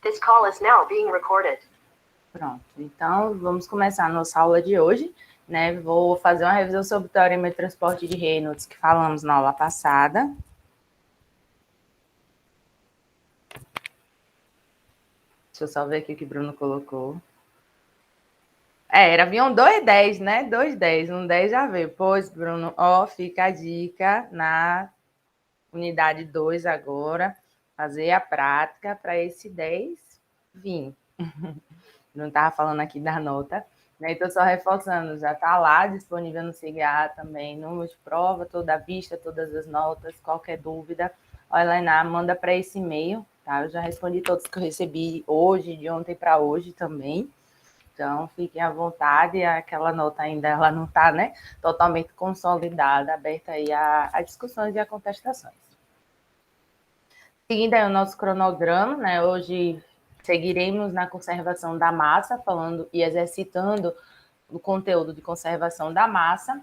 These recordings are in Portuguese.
This call is now being recorded. Pronto, então vamos começar a nossa aula de hoje, né? Vou fazer uma revisão sobre o teorema de transporte de Reynolds que falamos na aula passada. Deixa eu só ver aqui o que o Bruno colocou. Haviam 2,10, né? 2,10, um 10 já veio. Pois, Bruno, fica a dica na unidade 2 agora, fazer a prática para esse 10 vir. Não estava falando aqui da nota, né? Então, só reforçando, já está lá disponível no CGA também, número de prova, toda a vista, todas as notas, qualquer dúvida, olha lá, manda para esse e-mail, tá? Eu já respondi todos que eu recebi hoje, de ontem para hoje também. Então, fiquem à vontade, aquela nota ainda ela não está, né, totalmente consolidada, aberta aí a discussões e a contestações. Seguindo aí o nosso cronograma, né, hoje seguiremos na conservação da massa, falando e exercitando o conteúdo de conservação da massa.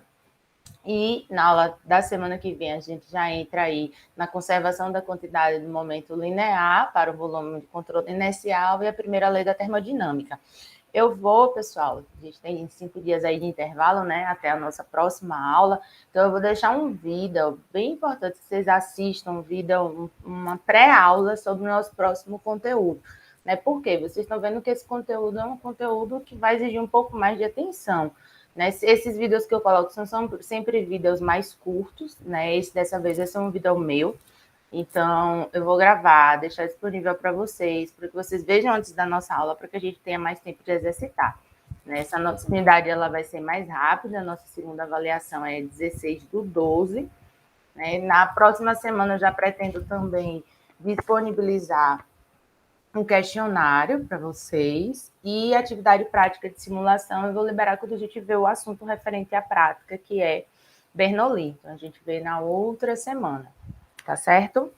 E na aula da semana que vem, a gente já entra aí na conservação da quantidade do momento linear para o volume de controle inercial e a primeira lei da termodinâmica. Eu vou, pessoal, a gente tem 5 dias aí de intervalo, né, até a nossa próxima aula, então eu vou deixar um vídeo bem importante que vocês assistam, um vídeo, uma pré-aula sobre o nosso próximo conteúdo, né, porque vocês estão vendo que esse conteúdo é um conteúdo que vai exigir um pouco mais de atenção, né, esses vídeos que eu coloco são sempre vídeos mais curtos, né, dessa vez esse é um vídeo meu. Então, eu vou gravar, deixar disponível para vocês, para que vocês vejam antes da nossa aula, para que a gente tenha mais tempo de exercitar. Essa nossa unidade ela vai ser mais rápida, a nossa segunda avaliação é 16/12. Né? Na próxima semana, eu já pretendo também disponibilizar um questionário para vocês e atividade prática de simulação. Eu vou liberar quando a gente vê o assunto referente à prática, que é Bernoulli. Então, a gente vê na outra semana. Tá certo?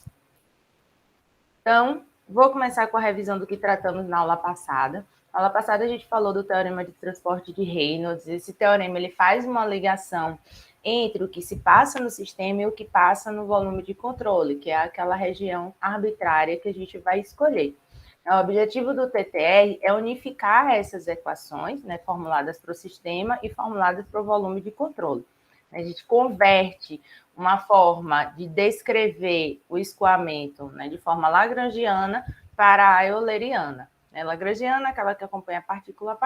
Então, vou começar com a revisão do que tratamos na aula passada. Na aula passada, a gente falou do teorema de transporte de Reynolds. Esse teorema ele faz uma ligação entre o que se passa no sistema e o que passa no volume de controle, que é aquela região arbitrária que a gente vai escolher. O objetivo do TTR é unificar essas equações, né, formuladas para o sistema e formuladas para o volume de controle. A gente converte uma forma de descrever o escoamento, né, de forma lagrangiana para a euleriana. Lagrangiana, aquela que acompanha a partícula,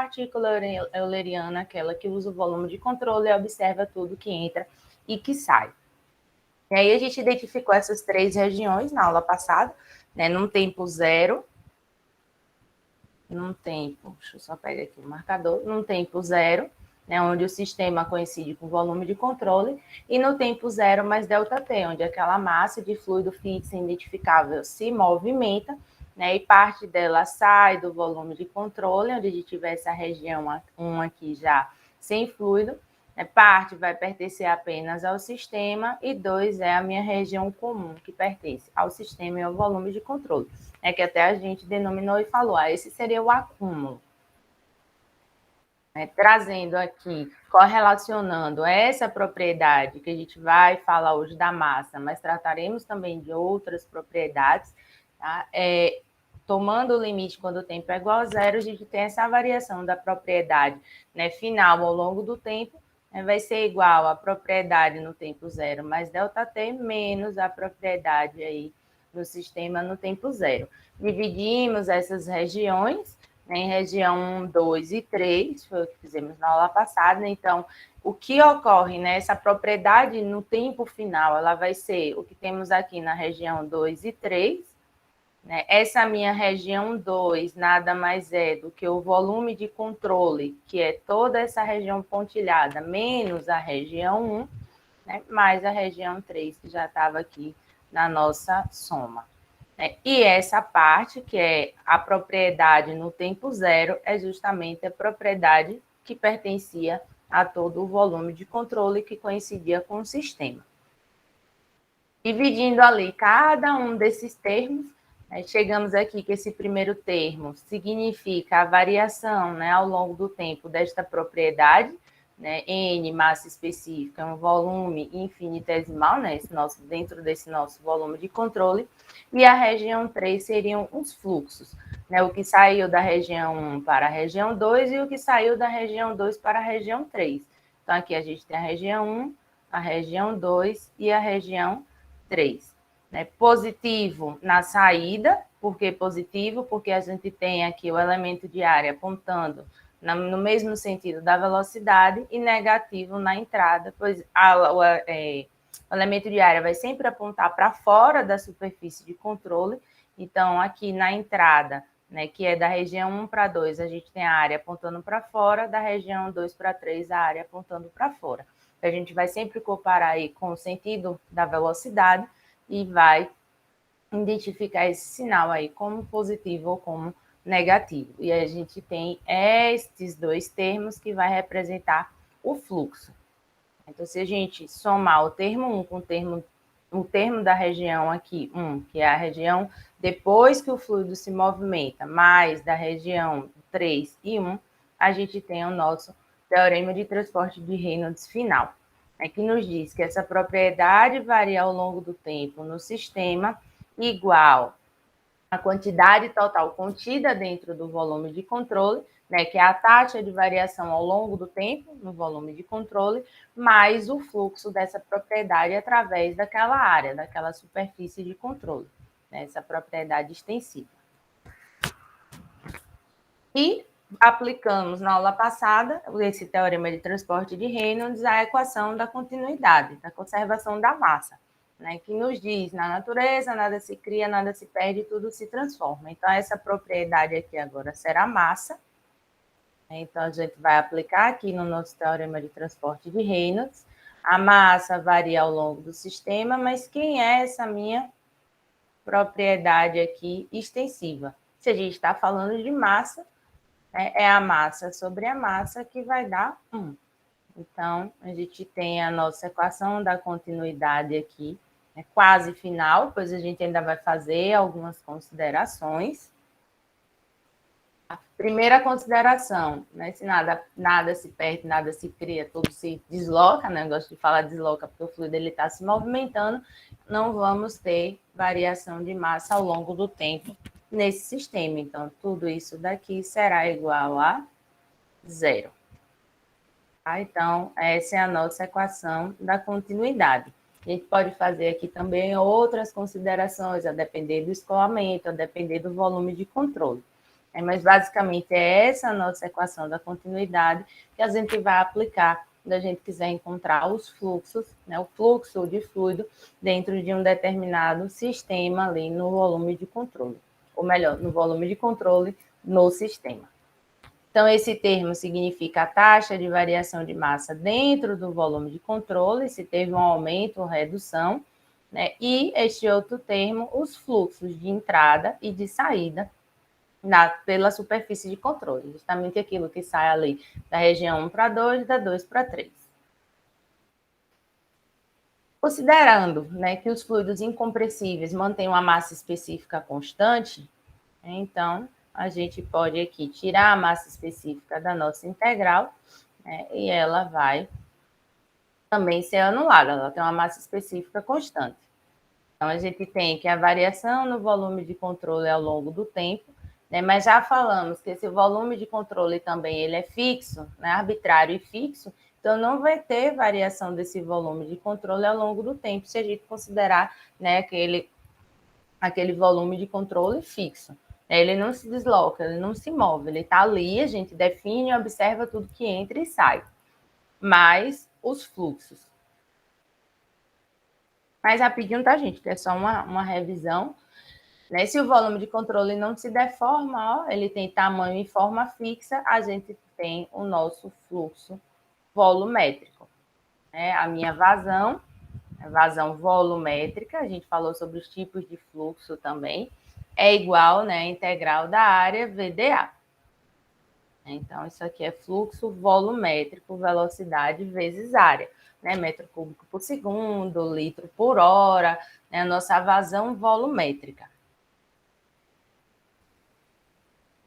euleriana, aquela que usa o volume de controle e observa tudo que entra e que sai. E aí a gente identificou essas 3 regiões na aula passada, né, num tempo zero, deixa eu só pegar aqui o marcador, num tempo zero, né, onde o sistema coincide com o volume de controle, e no tempo zero mais ΔT, onde aquela massa de fluido fixa identificável se movimenta, né, e parte dela sai do volume de controle, onde a gente tiver essa região 1 aqui já sem fluido, né, parte vai pertencer apenas ao sistema, e 2 é a minha região comum, que pertence ao sistema e ao volume de controle, que até a gente denominou e falou, esse seria o acúmulo. Trazendo aqui, correlacionando essa propriedade que a gente vai falar hoje da massa, mas trataremos também de outras propriedades, tá? Tomando o limite quando o tempo é igual a zero, a gente tem essa variação da propriedade, né, final ao longo do tempo, né, vai ser igual a propriedade no tempo zero mais ΔT menos a propriedade aí no sistema no tempo zero. Dividimos essas regiões em região 1, 2 e 3, foi o que fizemos na aula passada. Então, o que ocorre, né? Essa propriedade no tempo final, ela vai ser o que temos aqui na região 2 e 3. Né? Essa minha região 2 nada mais é do que o volume de controle, que é toda essa região pontilhada, menos a região 1, né? Mais a região 3, que já estava aqui na nossa soma. E essa parte, que é a propriedade no tempo zero, é justamente a propriedade que pertencia a todo o volume de controle que coincidia com o sistema. Dividindo ali cada um desses termos, chegamos aqui que esse primeiro termo significa a variação, né, ao longo do tempo desta propriedade, né, N, massa específica, um volume infinitesimal, né, dentro desse nosso volume de controle, e a região 3 seriam os fluxos. né, o que saiu da região 1 para a região 2 e o que saiu da região 2 para a região 3. Então, aqui a gente tem a região 1, a região 2 e a região 3. Né? Positivo na saída, por que positivo? Porque a gente tem aqui o elemento de área apontando no mesmo sentido da velocidade e negativo na entrada, pois o elemento de área vai sempre apontar para fora da superfície de controle. Então, aqui na entrada, né, que é da região 1 para 2, a gente tem a área apontando para fora, da região 2 para 3, a área apontando para fora. A gente vai sempre comparar aí com o sentido da velocidade e vai identificar esse sinal aí como positivo ou como negativo. E a gente tem estes dois termos que vai representar o fluxo. Então, se a gente somar o termo 1 com o termo da região aqui, 1, que é a região depois que o fluido se movimenta, mais da região 3 e 1, a gente tem o nosso teorema de transporte de Reynolds final, que nos diz que essa propriedade varia ao longo do tempo no sistema igual à quantidade total contida dentro do volume de controle, né, que é a taxa de variação ao longo do tempo no volume de controle, mais o fluxo dessa propriedade através daquela área, daquela superfície de controle, né, essa propriedade extensiva. E aplicamos na aula passada, esse teorema de transporte de Reynolds, a equação da continuidade, da conservação da massa, né, que nos diz, na natureza, nada se cria, nada se perde, tudo se transforma. Então, essa propriedade aqui agora será massa. Então, a gente vai aplicar aqui no nosso teorema de transporte de Reynolds. A massa varia ao longo do sistema, mas quem é essa minha propriedade aqui extensiva? Se a gente está falando de massa, é a massa sobre a massa que vai dar 1. Então, a gente tem a nossa equação da continuidade aqui, quase final, pois a gente ainda vai fazer algumas considerações. A primeira consideração, né, se nada se perde, nada se cria, tudo se desloca, né? Eu gosto de falar desloca porque o fluido está se movimentando, não vamos ter variação de massa ao longo do tempo nesse sistema. Então, tudo isso daqui será igual a 0. Tá? Então, essa é a nossa equação da continuidade. A gente pode fazer aqui também outras considerações, a depender do escoamento, a depender do volume de controle. Mas, basicamente, é essa a nossa equação da continuidade que a gente vai aplicar quando a gente quiser encontrar os fluxos, né, o fluxo de fluido dentro de um determinado sistema ali no volume de controle. Ou melhor, no volume de controle no sistema. Então, esse termo significa a taxa de variação de massa dentro do volume de controle, se teve um aumento ou redução, né? E este outro termo, os fluxos de entrada e de saída pela superfície de controle, justamente aquilo que sai ali da região 1 para 2, da 2 para 3. Considerando, né, que os fluidos incompressíveis mantêm uma massa específica constante, então a gente pode aqui tirar a massa específica da nossa integral, né, e ela vai também ser anulada, ela tem uma massa específica constante. Então, a gente tem que a variação no volume de controle ao longo do tempo, né, mas já falamos que esse volume de controle também ele é fixo, né, arbitrário e fixo, então não vai ter variação desse volume de controle ao longo do tempo, se a gente considerar, né, aquele volume de controle fixo. Ele não se desloca, ele não se move, ele está ali, a gente define e observa tudo que entra e sai. Mas os fluxos. Mais rapidinho, tá, gente? Que é só uma revisão. Né? Se o volume de controle não se deforma, ó, ele tem tamanho e forma fixa, a gente tem o nosso fluxo volumétrico. Né? A minha vazão volumétrica, a gente falou sobre os tipos de fluxo também, é igual, né, integral da área VdA. Então, isso aqui é fluxo volumétrico, velocidade vezes área, né, metro cúbico por segundo, litro por hora, né, a nossa vazão volumétrica.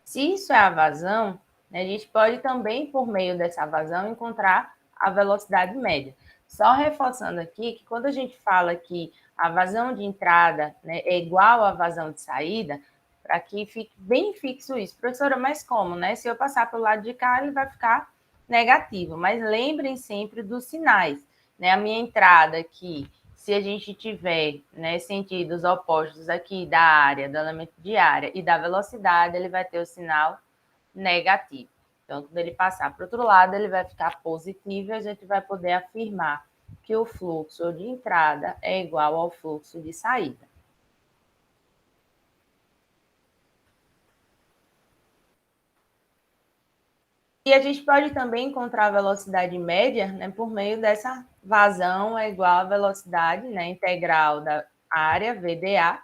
Se isso é a vazão, né, a gente pode também, por meio dessa vazão, encontrar a velocidade média. Só reforçando aqui que quando a gente fala que a vazão de entrada, né, é igual à vazão de saída, para que fique bem fixo isso. Professora, mas como, né? Se eu passar para o lado de cá, ele vai ficar negativo. Mas lembrem sempre dos sinais, né? A minha entrada aqui, se a gente tiver, né, sentidos opostos aqui da área, do elemento de área e da velocidade, ele vai ter o sinal negativo. Então, quando ele passar para o outro lado, ele vai ficar positivo e a gente vai poder afirmar que o fluxo de entrada é igual ao fluxo de saída. E a gente pode também encontrar a velocidade média, né, por meio dessa vazão é igual à velocidade, né, integral da área, VDA,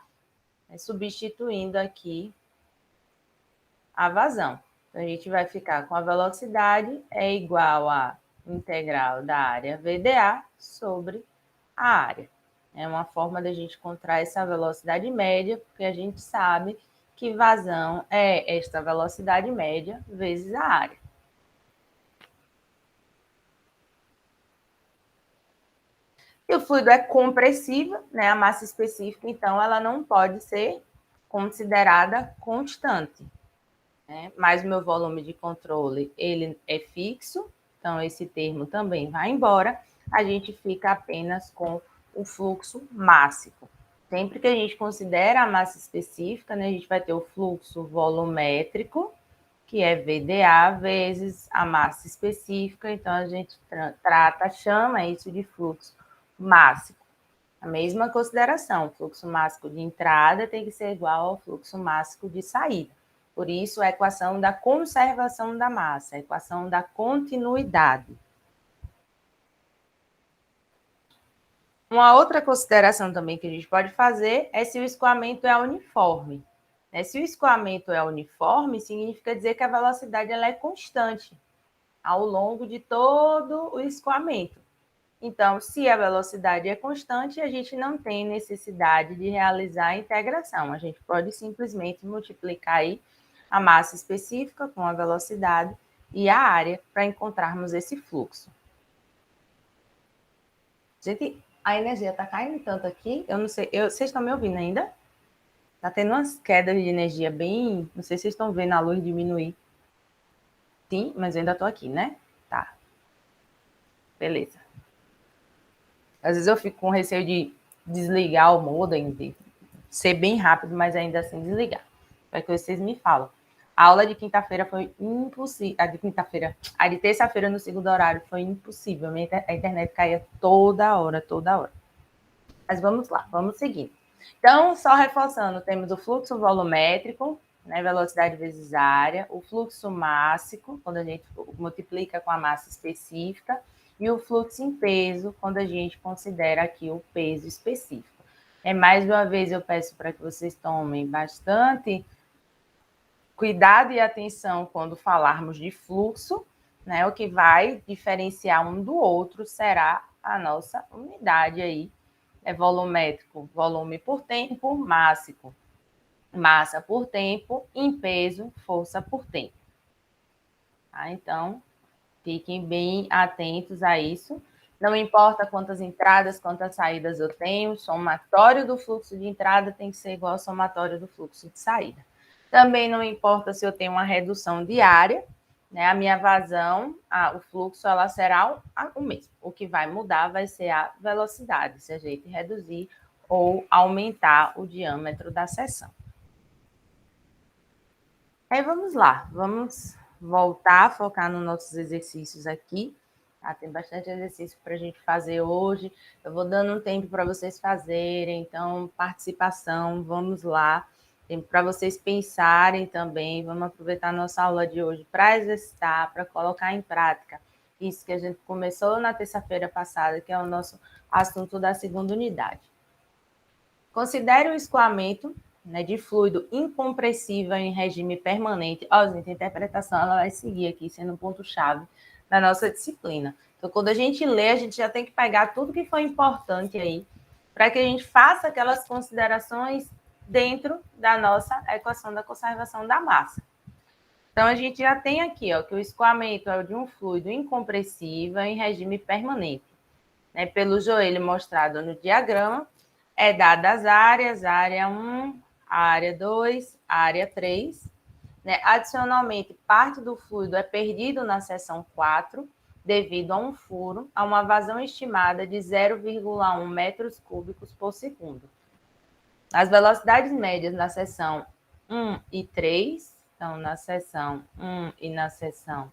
né, substituindo aqui a vazão. Então, a gente vai ficar com a velocidade é igual à integral da área VDA sobre a área. É uma forma da gente encontrar essa velocidade média, porque a gente sabe que vazão é esta velocidade média vezes a área. E o fluido é compressivo, né? A massa específica, então, ela não pode ser considerada constante, né? Mas o meu volume de controle, ele é fixo, então esse termo também vai embora, a gente fica apenas com o fluxo mássico. Sempre que a gente considera a massa específica, né, a gente vai ter o fluxo volumétrico, que é VDA, vezes a massa específica, então a gente chama isso de fluxo mássico. A mesma consideração, o fluxo mássico de entrada tem que ser igual ao fluxo mássico de saída. Por isso, a equação da conservação da massa, a equação da continuidade. Uma outra consideração também que a gente pode fazer é se o escoamento é uniforme. Se o escoamento é uniforme, significa dizer que a velocidade ela é constante ao longo de todo o escoamento. Então, se a velocidade é constante, a gente não tem necessidade de realizar a integração. A gente pode simplesmente multiplicar aí a massa específica com a velocidade e a área para encontrarmos esse fluxo. Gente, a energia está caindo tanto aqui, eu não sei, vocês estão me ouvindo ainda? Está tendo umas quedas de energia bem, não sei se vocês estão vendo a luz diminuir. Sim, mas eu ainda estou aqui, né? Tá. Beleza. Às vezes eu fico com receio de desligar o modem, de ser bem rápido, mas ainda assim desligar. Para que vocês me falam. A aula de quinta-feira foi impossível. A de terça-feira no segundo horário foi impossível. A internet caía toda hora, toda hora. Mas vamos lá, vamos seguindo. Então, só reforçando, temos o fluxo volumétrico, né, velocidade vezes área, o fluxo mássico, quando a gente multiplica com a massa específica, e o fluxo em peso, quando a gente considera aqui o peso específico. Mais uma vez, eu peço para que vocês tomem bastante cuidado e atenção quando falarmos de fluxo, né? O que vai diferenciar um do outro será a nossa unidade aí. É volumétrico, volume por tempo, mássico, massa por tempo, em peso, força por tempo. Tá? Então, fiquem bem atentos a isso. Não importa quantas entradas, quantas saídas eu tenho, o somatório do fluxo de entrada tem que ser igual ao somatório do fluxo de saída. Também não importa se eu tenho uma redução diária, né? A minha vazão, o fluxo, ela será o mesmo. O que vai mudar vai ser a velocidade, se a gente reduzir ou aumentar o diâmetro da seção. Aí vamos lá, vamos voltar a focar nos nossos exercícios aqui. Tá? Tem bastante exercício para a gente fazer hoje. Eu vou dando um tempo para vocês fazerem, então, participação, vamos lá. Tempo para vocês pensarem também. Vamos aproveitar a nossa aula de hoje para exercitar, para colocar em prática isso que a gente começou na terça-feira passada, que é o nosso assunto da segunda unidade. Considere o escoamento, né, de fluido incompressível em regime permanente. Gente, a interpretação ela vai seguir aqui, sendo um ponto-chave da nossa disciplina. Então, quando a gente lê, a gente já tem que pegar tudo que foi importante aí, para que a gente faça aquelas considerações dentro da nossa equação da conservação da massa. Então, a gente já tem aqui, ó, que o escoamento é de um fluido incompressível em regime permanente, né, pelo joelho mostrado no diagrama, é dada as áreas, área 1, área 2, área 3. Né? Adicionalmente, parte do fluido é perdido na seção 4, devido a um furo, a uma vazão estimada de 0,1 metros cúbicos por segundo. As velocidades médias na seção 1 e 3, então na seção 1 e na seção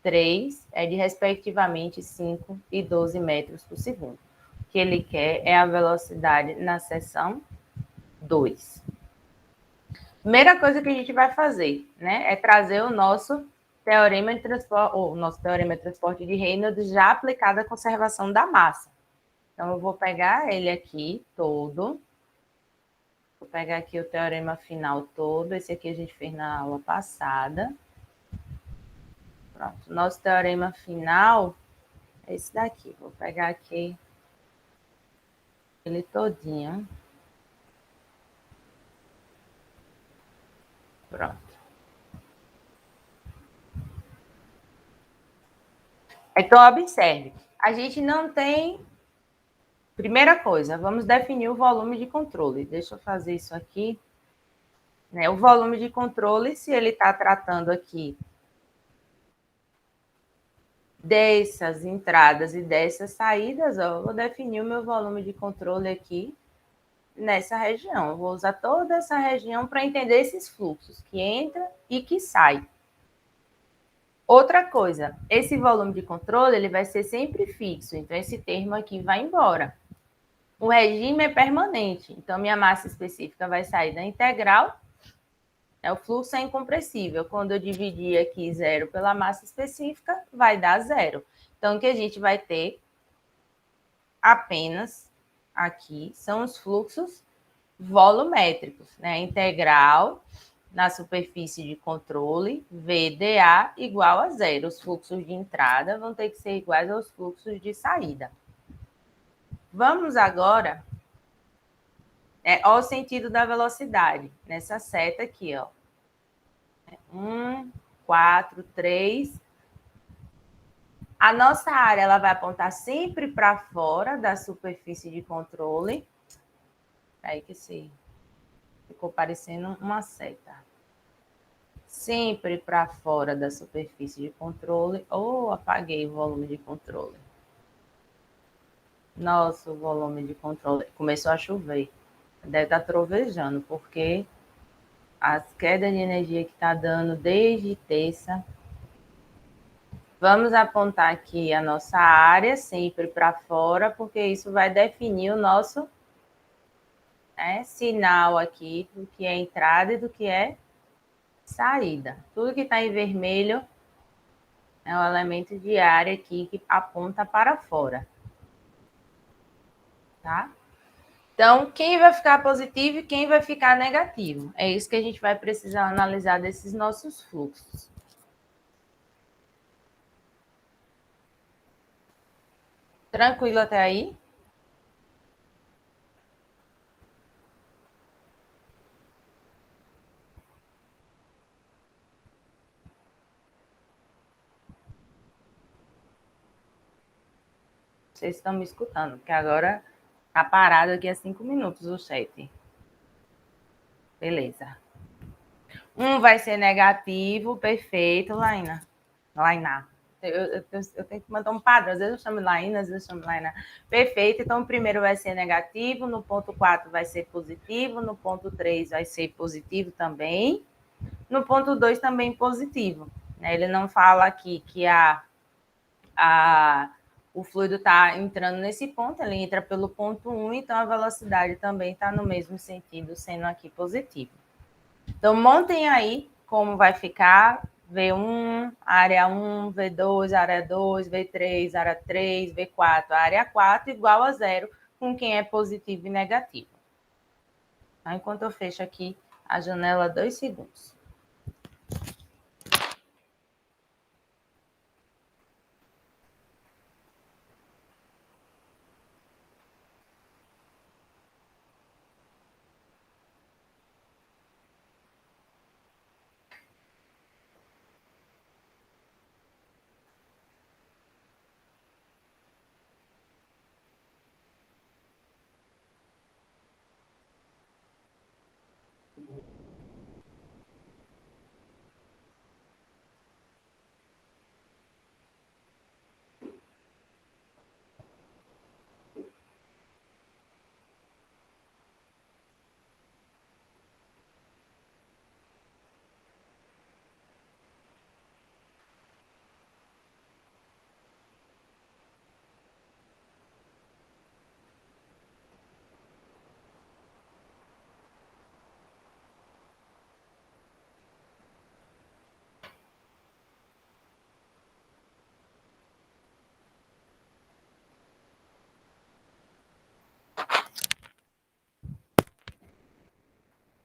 3, é de respectivamente 5 e 12 metros por segundo. O que ele quer é a velocidade na seção 2. Primeira coisa que a gente vai fazer, né, é trazer o nosso teorema de transporte, ou nosso teorema de transporte de Reynolds já aplicado à conservação da massa. Então, eu vou pegar ele aqui todo. Vou pegar aqui o teorema final todo. Esse aqui a gente fez na aula passada. Pronto. Nosso teorema final é esse daqui. Vou pegar aqui ele todinho. Pronto. Então, observe. A gente não tem... Primeira coisa, vamos definir o volume de controle. Deixa eu fazer isso aqui. Né? O volume de controle, se ele está tratando aqui dessas entradas e dessas saídas, ó, eu vou definir o meu volume de controle aqui nessa região. Eu vou usar toda essa região para entender esses fluxos que entra e que sai. Outra coisa, esse volume de controle ele vai ser sempre fixo, então esse termo aqui vai embora. O regime é permanente, então minha massa específica vai sair da integral. O fluxo é incompressível. Quando eu dividir aqui zero pela massa específica, vai dar zero. Então, o que a gente vai ter apenas aqui são os fluxos volumétricos, né? Integral na superfície de controle, VDA igual a zero. Os fluxos de entrada vão ter que ser iguais aos fluxos de saída. Vamos agora ao sentido da velocidade, nessa seta aqui, ó. 1, 4, 3. A nossa área ela vai apontar sempre para fora da superfície de controle. Aí que sim, ficou parecendo uma seta. Sempre para fora da superfície de controle. Ou apaguei o volume de controle. Nossa, o volume de controle começou a chover. Deve estar trovejando, porque as quedas de energia que está dando desde terça. Vamos apontar aqui a nossa área sempre para fora, porque isso vai definir o nosso sinal aqui do que é entrada e do que é saída. Tudo que está em vermelho é um elemento de área aqui que aponta para fora. Tá? Então, quem vai ficar positivo e quem vai ficar negativo? É isso que a gente vai precisar analisar desses nossos fluxos. Tranquilo até aí? Vocês estão me escutando, porque agora tá parado aqui há 5 minutos o chat. Beleza. Um vai ser negativo, perfeito, Laina. Laina. Eu tenho que mandar um padrão. Às vezes eu chamo Laina, às vezes eu chamo Laina. Perfeito. Então, o primeiro vai ser negativo, no ponto 4 vai ser positivo, no ponto 3 vai ser positivo também, no ponto 2 também positivo. Ele não fala aqui que o fluido está entrando nesse ponto, ele entra pelo ponto 1, então a velocidade também está no mesmo sentido, sendo aqui positivo. Então, montem aí como vai ficar V1, área 1, V2, área 2, V3, área 3, V4, área 4 igual a zero, com quem é positivo e negativo. Então, enquanto eu fecho aqui a janela, 2 segundos.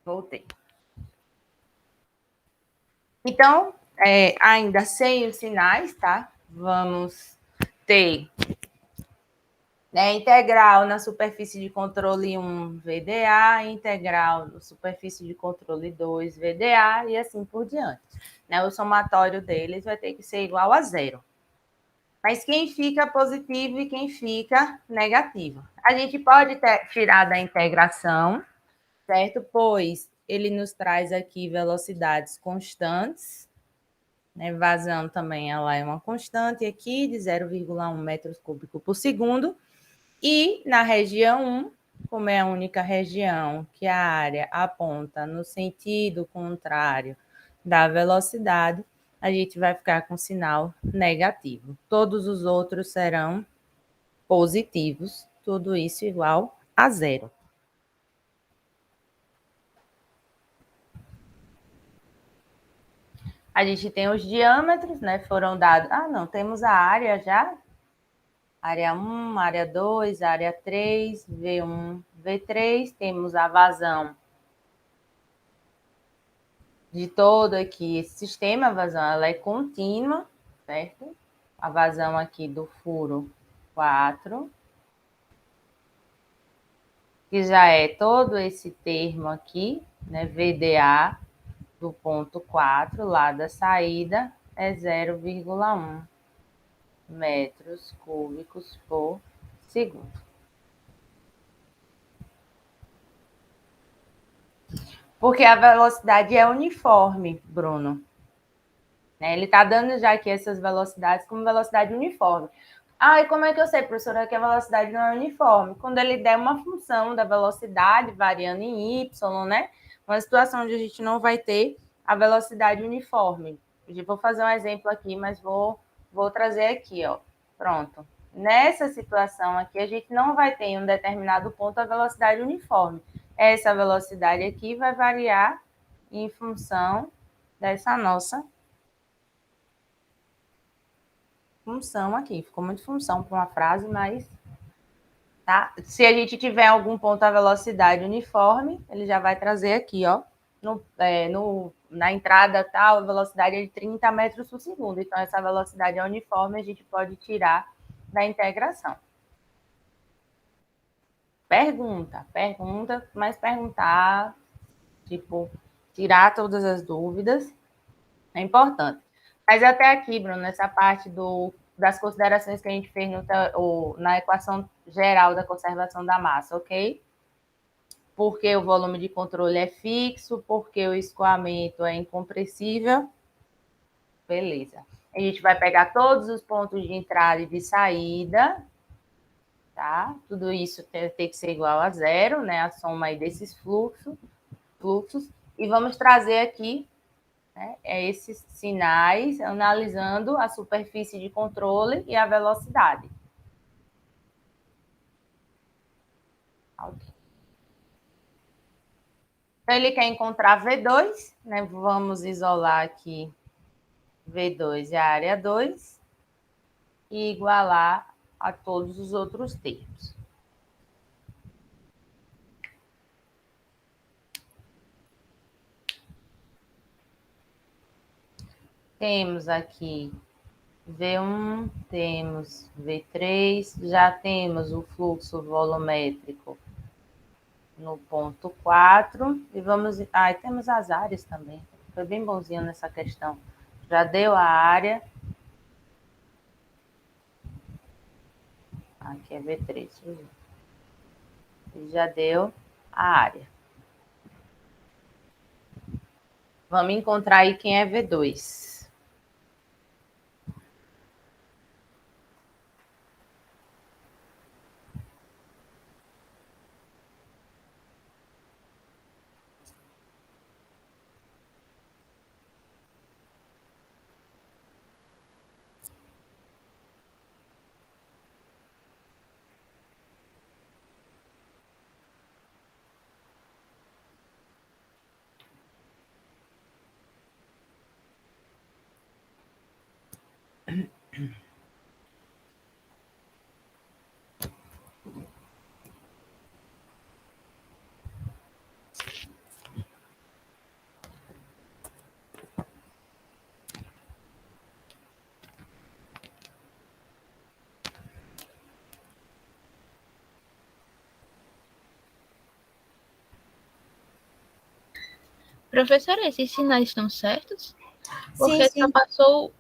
Voltei. Então, ainda sem os sinais, tá? Vamos ter, né, integral na superfície de controle 1, VDA, integral na superfície de controle 2, VDA, e assim por diante. Né? O somatório deles vai ter que ser igual a zero. Mas quem fica positivo e quem fica negativo? A gente pode tirar da integração, certo? Pois ele nos traz aqui velocidades constantes, né? Vazão também ela é uma constante aqui de 0,1 metros cúbicos por segundo. E na região 1, como é a única região que a área aponta no sentido contrário da velocidade, a gente vai ficar com sinal negativo. Todos os outros serão positivos, tudo isso igual a zero. A gente tem os diâmetros, né? Foram dados. Ah, não, temos a área já. Área 1, área 2, área 3, V1, V3. Temos a vazão de todo aqui esse sistema. A vazão ela é contínua, certo? A vazão aqui do furo 4, que já é todo esse termo aqui, né? VDA do ponto 4, lá da saída, é 0,1 metros cúbicos por segundo. Porque a velocidade é uniforme, Bruno. Ele está dando já aqui essas velocidades como velocidade uniforme. Ah, e como é que eu sei, professora, que a velocidade não é uniforme? Quando ele der uma função da velocidade variando em y, né? Uma situação onde a gente não vai ter a velocidade uniforme. Eu vou fazer um exemplo aqui, mas vou trazer aqui, ó. Pronto. Nessa situação aqui, a gente não vai ter em um determinado ponto a velocidade uniforme. Essa velocidade aqui vai variar em função dessa nossa função aqui. Ficou muito função para uma frase, mas tá? Se a gente tiver algum ponto a velocidade uniforme, ele já vai trazer aqui, ó, na entrada tal, a velocidade é de 30 metros por segundo. Então, essa velocidade é uniforme, a gente pode tirar da integração. Pergunta, mas perguntar, tipo, tirar todas as dúvidas é importante. Mas até aqui, Bruno, nessa parte das considerações que a gente fez na equação geral da conservação da massa, ok? Porque o volume de controle é fixo, porque o escoamento é incompressível. Beleza. A gente vai pegar todos os pontos de entrada e de saída, tá? Tudo isso tem que ser igual a zero, né? A soma aí desses fluxos. E vamos trazer aqui, né, esses sinais, analisando a superfície de controle e a velocidade. Okay. Então, ele quer encontrar V2, né? Vamos isolar aqui V2 e a área 2 e igualar a todos os outros termos. Temos aqui V1, temos V3, já temos o fluxo volumétrico no ponto 4 e vamos... Ah, e temos as áreas também. Foi bem bonzinho nessa questão. Já deu a área. Aqui é V3. E já deu a área. Vamos encontrar aí quem é V2. Professora, esses sinais estão certos? Porque Sim, só sim. passou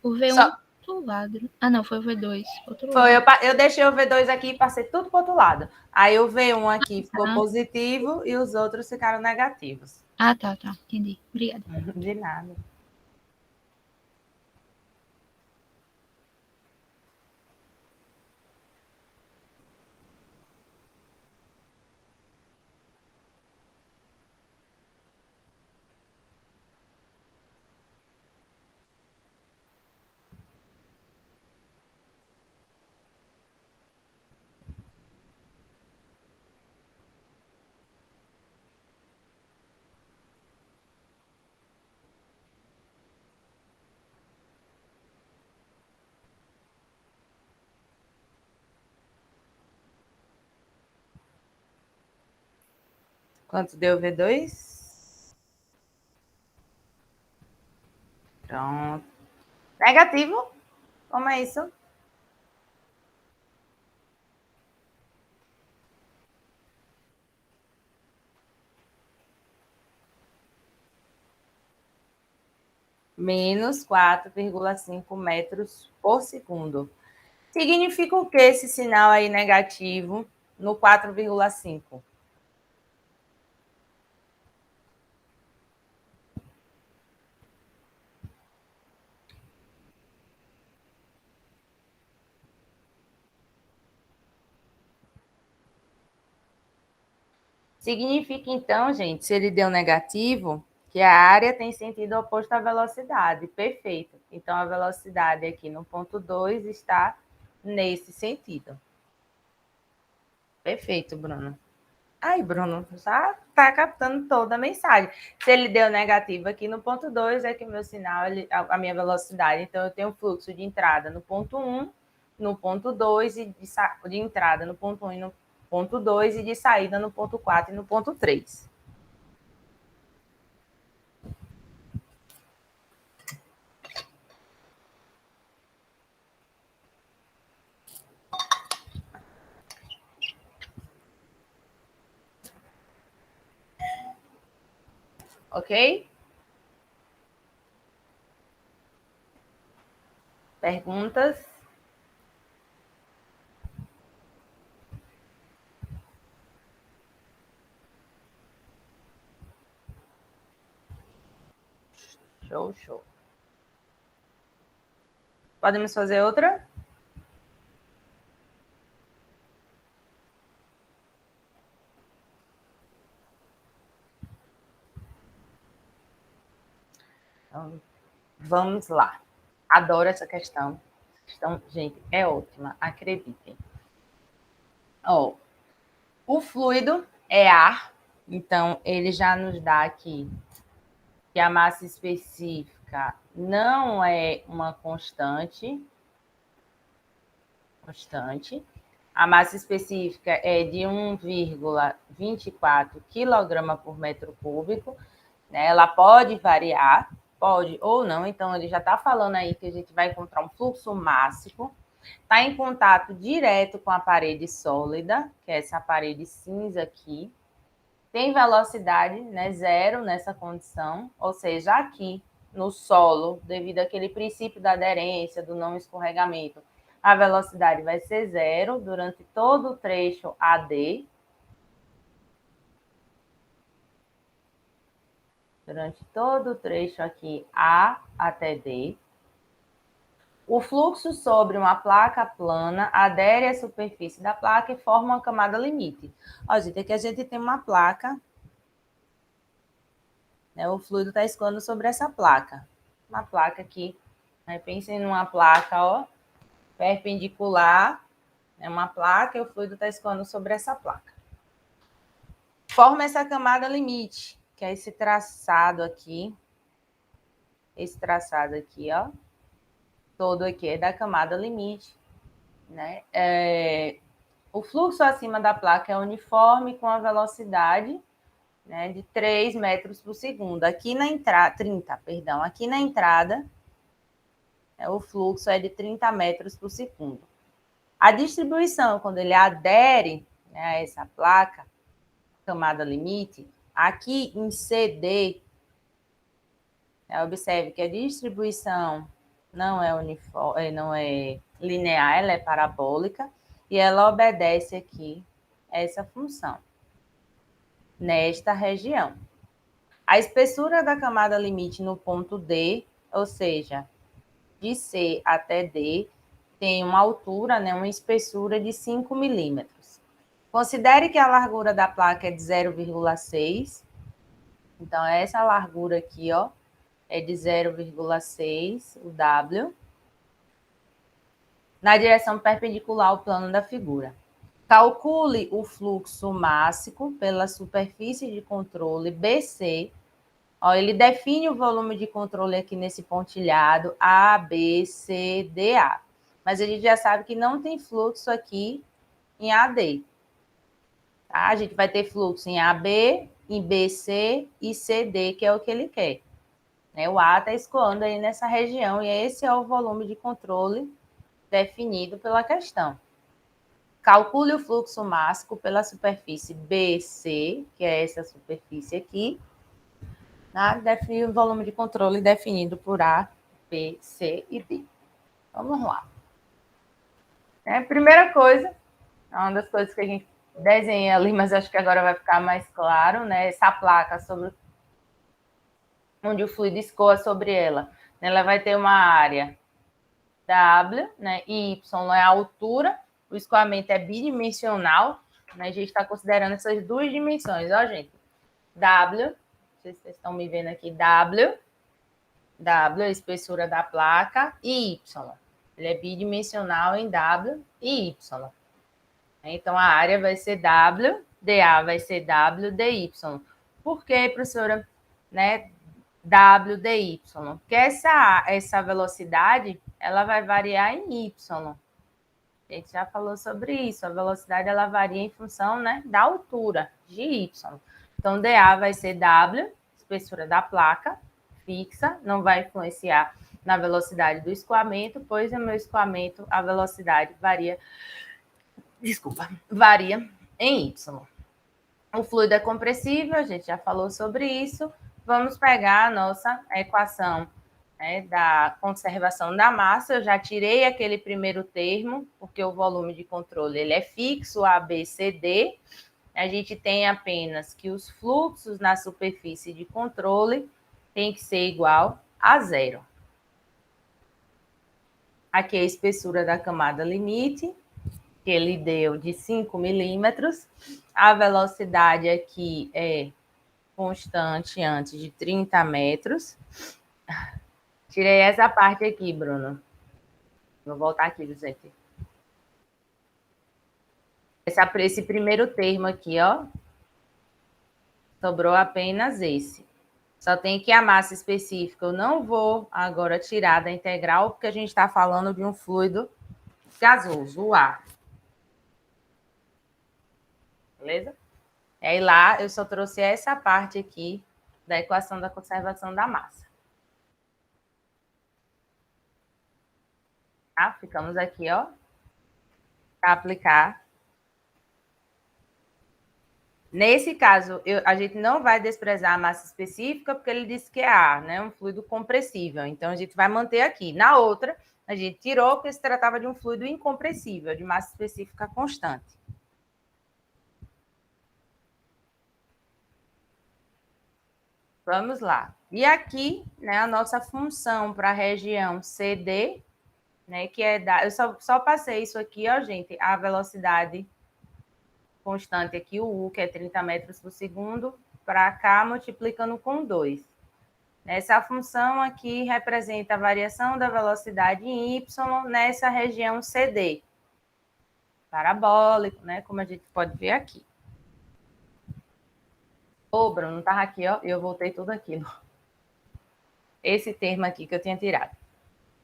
o V1 Só... do lado. Ah, não, foi o V2. Outro Foi, lado. eu deixei o V2 aqui e passei tudo para o outro lado. Aí o V1 aqui ficou positivo e os outros ficaram negativos. Ah, tá. Entendi. Obrigada. De nada. Quanto deu V2? Pronto. Negativo? Como é isso? Menos 4,5 metros por segundo. Significa o que esse sinal aí negativo no 4,5? Significa, então, gente, se ele deu negativo, que a área tem sentido oposto à velocidade. Perfeito. Então, a velocidade aqui no ponto 2 está nesse sentido. Perfeito, Bruno. Aí, Bruno, já está captando toda a mensagem. Se ele deu negativo aqui no ponto 2, é que o meu sinal, a minha velocidade. Então, eu tenho fluxo de entrada no ponto 1, no ponto 2, e de entrada no ponto 1 e no ponto 2, e de saída no ponto 4 e no ponto 3. Ok? Perguntas? Show. Podemos fazer outra? Então, vamos lá. Adoro essa questão. Gente, é ótima, acreditem. O fluido é ar, então ele já nos dá aqui que a massa específica não é uma constante. A massa específica é de 1,24 kg por metro cúbico. Né? Ela pode variar, pode ou não. Então, ele já está falando aí que a gente vai encontrar um fluxo máximo. Está em contato direto com a parede sólida, que é essa parede cinza aqui. Tem velocidade, né, zero nessa condição, ou seja, aqui no solo, devido àquele princípio da aderência, do não escorregamento, a velocidade vai ser zero durante todo o trecho AD. Durante todo o trecho aqui A até D. O fluxo sobre uma placa plana adere à superfície da placa e forma uma camada limite. Ó, gente, aqui a gente tem uma placa, né? O fluido está escoando sobre essa placa. Uma placa aqui, né? Pensem numa placa, ó, perpendicular, é uma placa e o fluido está escoando sobre essa placa. Forma essa camada limite, que é esse traçado aqui. Esse traçado aqui, ó. Todo aqui é da camada limite, né? O fluxo acima da placa é uniforme com a velocidade, né, de 3 metros por segundo. Aqui na entrada, 30, perdão. Aqui na entrada, o fluxo é de 30 metros por segundo. A distribuição, quando ele adere, né, a essa placa, camada limite, Aqui em CD, observe que a distribuição não é uniforme, não é linear, ela é parabólica e ela obedece aqui essa função nesta região. A espessura da camada limite no ponto D, ou seja, de C até D, tem uma altura, né, uma espessura de 5 milímetros. Considere que a largura da placa é de 0,6. Então, essa largura aqui, ó, é de 0,6, o W, na direção perpendicular ao plano da figura. Calcule o fluxo máximo pela superfície de controle BC. Ó, ele define o volume de controle aqui nesse pontilhado A, B, C, D, A. Mas a gente já sabe que não tem fluxo aqui em AD. Tá? A gente vai ter fluxo em AB, em BC e CD, que é o que ele quer. O A está escoando aí nessa região e esse é o volume de controle definido pela questão. Calcule o fluxo máximo pela superfície BC, que é essa superfície aqui, tá? Define o volume de controle definido por A, B, C e D. Vamos lá. Primeira coisa, uma das coisas que a gente desenha ali, mas acho que agora vai ficar mais claro, né? Essa placa sobre onde o fluido escoa sobre ela. Ela vai ter uma área W, né? E Y é a altura, o escoamento é bidimensional, né? A gente está considerando essas duas dimensões, ó, gente. W, não sei se vocês estão me vendo aqui, W, a espessura da placa, e Y. Ele é bidimensional em W e Y. Então, a área vai ser W, dA vai ser W, dy. Por que, professora, né? W, dy? Porque essa velocidade, ela vai variar em Y. A gente já falou sobre isso. A velocidade, ela varia em função, né, da altura, de Y. Então, dA vai ser W, espessura da placa, fixa, não vai influenciar na velocidade do escoamento, pois no meu escoamento a velocidade varia em Y. O fluido é compressível, a gente já falou sobre isso. Vamos pegar a nossa equação, né, da conservação da massa. Eu já tirei aquele primeiro termo, porque o volume de controle ele é fixo, A, B, C, D. A gente tem apenas que os fluxos na superfície de controle tem que ser igual a zero. Aqui é a espessura da camada limite, que ele deu de 5 milímetros. A velocidade aqui é constante antes de 30 metros. Tirei essa parte aqui, Bruno. Vou voltar aqui, gente. Esse primeiro termo aqui, ó, sobrou apenas esse. Só tem que a massa específica. Eu não vou agora tirar da integral, porque a gente está falando de um fluido gasoso, o ar. Beleza? E aí lá eu só trouxe essa parte aqui da equação da conservação da massa. Tá? Ficamos aqui, ó, para aplicar. Nesse caso, a gente não vai desprezar a massa específica, porque ele disse que é ar, né? Um fluido compressível. Então, a gente vai manter aqui. Na outra, a gente tirou, porque se tratava de um fluido incompressível, de massa específica constante. Vamos lá. E aqui, né, a nossa função para a região CD, né, que é da... Eu só passei isso aqui, ó, gente, a velocidade constante aqui, o U, que é 30 metros por segundo, para cá, multiplicando com 2. Essa função aqui representa a variação da velocidade em Y nessa região CD. Parabólico, né, como a gente pode ver aqui. Ô, Bruno, estava aqui, ó, e eu voltei tudo aquilo. Esse termo aqui que eu tinha tirado.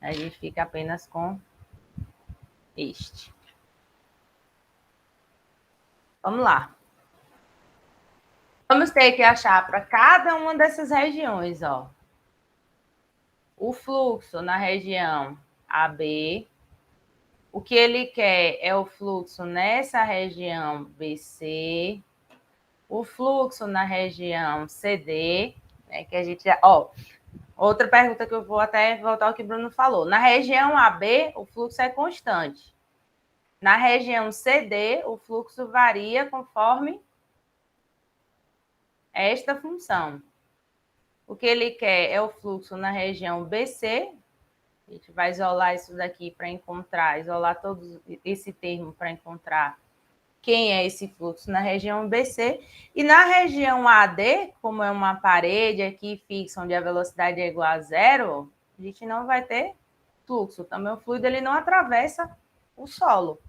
A gente fica apenas com este. Vamos lá. Vamos ter que achar para cada uma dessas regiões, ó, o fluxo na região AB. O que ele quer é o fluxo nessa região BC. o fluxo na região CD, né, que a gente já... Ó, outra pergunta que eu vou até voltar ao que o Bruno falou. Na região AB, o fluxo é constante. Na região CD, o fluxo varia conforme esta função. O que ele quer é o fluxo na região BC. A gente vai isolar isso daqui para encontrar, isolar todo esse termo para encontrar quem é esse fluxo na região BC. E na região AD, como é uma parede aqui fixa, onde a velocidade é igual a zero, a gente não vai ter fluxo. Também o fluido ele não atravessa o solo.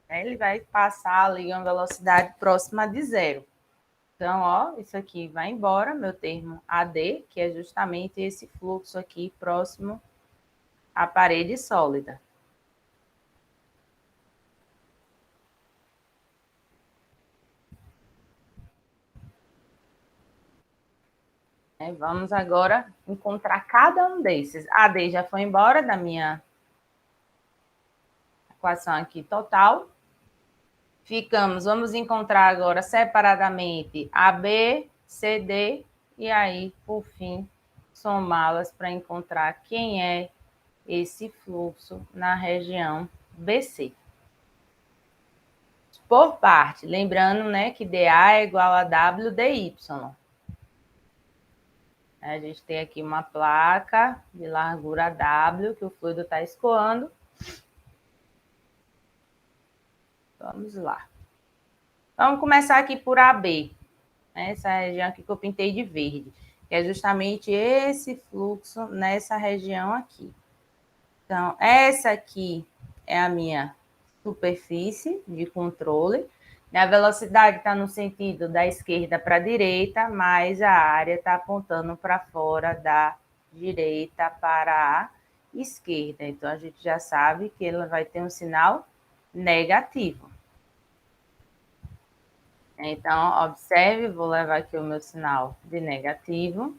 Ele vai passar ali uma velocidade próxima de zero. Então, ó, isso aqui vai embora, meu termo AD, que é justamente esse fluxo aqui próximo à parede sólida. Vamos agora encontrar cada um desses. A AD já foi embora da minha equação aqui total. Vamos encontrar agora separadamente AB, CD, e aí, por fim, somá-las para encontrar quem é esse fluxo na região BC. Por parte, lembrando, né, que dA é igual a WDY. A gente tem aqui uma placa de largura W que o fluido está escoando. Vamos lá. Vamos começar aqui por AB, né? Essa região aqui que eu pintei de verde, que é justamente esse fluxo nessa região aqui. Então, essa aqui é a minha superfície de controle. A velocidade está no sentido da esquerda para a direita, mas a área está apontando para fora da direita para a esquerda. Então, a gente já sabe que ela vai ter um sinal negativo. Então, observe, vou levar aqui o meu sinal de negativo.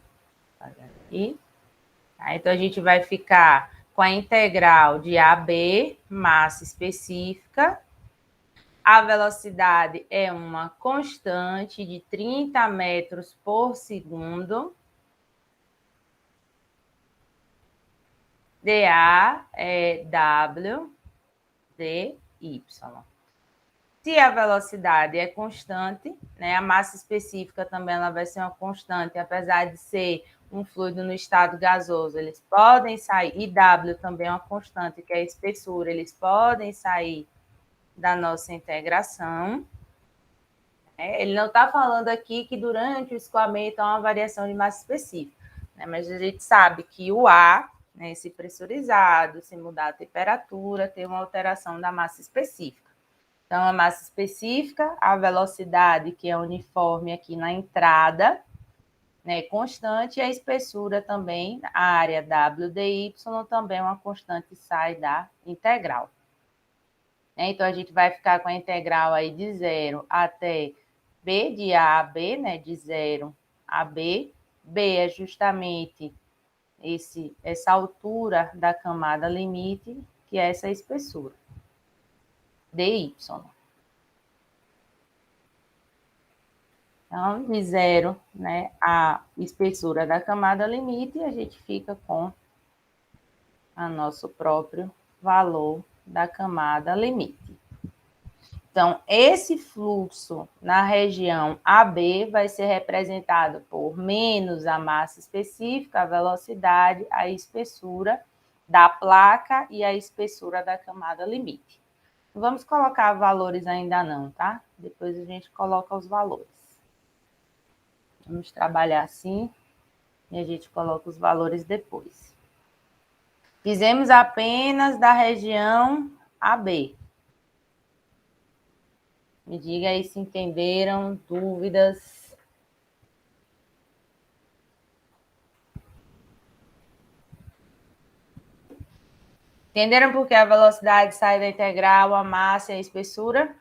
Aqui. Então, a gente vai ficar com a integral de AB, massa específica. A velocidade é uma constante de 30 metros por segundo. dA é W, dy. Se a velocidade é constante, né, a massa específica também ela vai ser uma constante, apesar de ser um fluido no estado gasoso, eles podem sair, e W também é uma constante, que é a espessura, eles podem sair da nossa integração. Ele não está falando aqui que durante o escoamento há uma variação de massa específica, né, mas a gente sabe que o ar, né, se pressurizado, se mudar a temperatura, tem uma alteração da massa específica. Então, a massa específica, a velocidade, que é uniforme aqui na entrada, né, constante, e a espessura também, a área WDY, também é uma constante, sai da integral. Então, a gente vai ficar com a integral aí de 0 até B de A a B, né, de 0 a B. B é justamente essa altura da camada limite, que é essa espessura. dy. Então, de 0, né, a espessura da camada limite, a gente fica com o nosso próprio valor da camada limite. Então, esse fluxo na região AB vai ser representado por menos a massa específica, a velocidade, a espessura da placa e a espessura da camada limite. Não vamos colocar valores ainda não, tá? Depois a gente coloca os valores. Vamos trabalhar assim e a gente coloca os valores depois. Fizemos apenas da região AB. Me diga aí se entenderam, dúvidas. Entenderam por que a velocidade sai da integral, a massa e a espessura?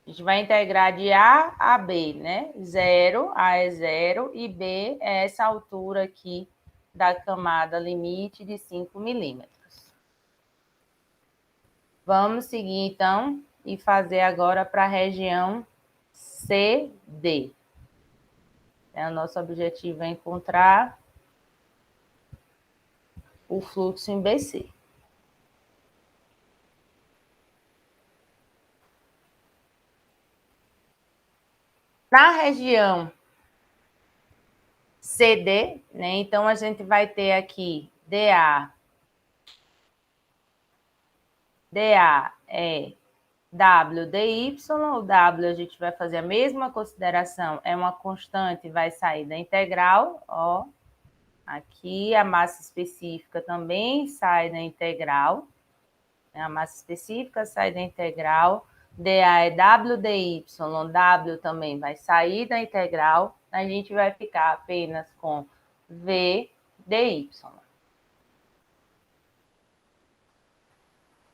A gente vai integrar de A a B, né? 0, A é 0, e B é essa altura aqui da camada limite de 5 milímetros. Vamos seguir, então, e fazer agora para a região CD. O nosso objetivo é encontrar o fluxo em BC. Na região CD, né? Então, a gente vai ter aqui DA. DA é WDY, o W a gente vai fazer a mesma consideração, é uma constante, vai sair da integral, ó. Aqui a massa específica também sai da integral, né? A massa específica sai da integral, dA é WDY, W também vai sair da integral, a gente vai ficar apenas com VDY.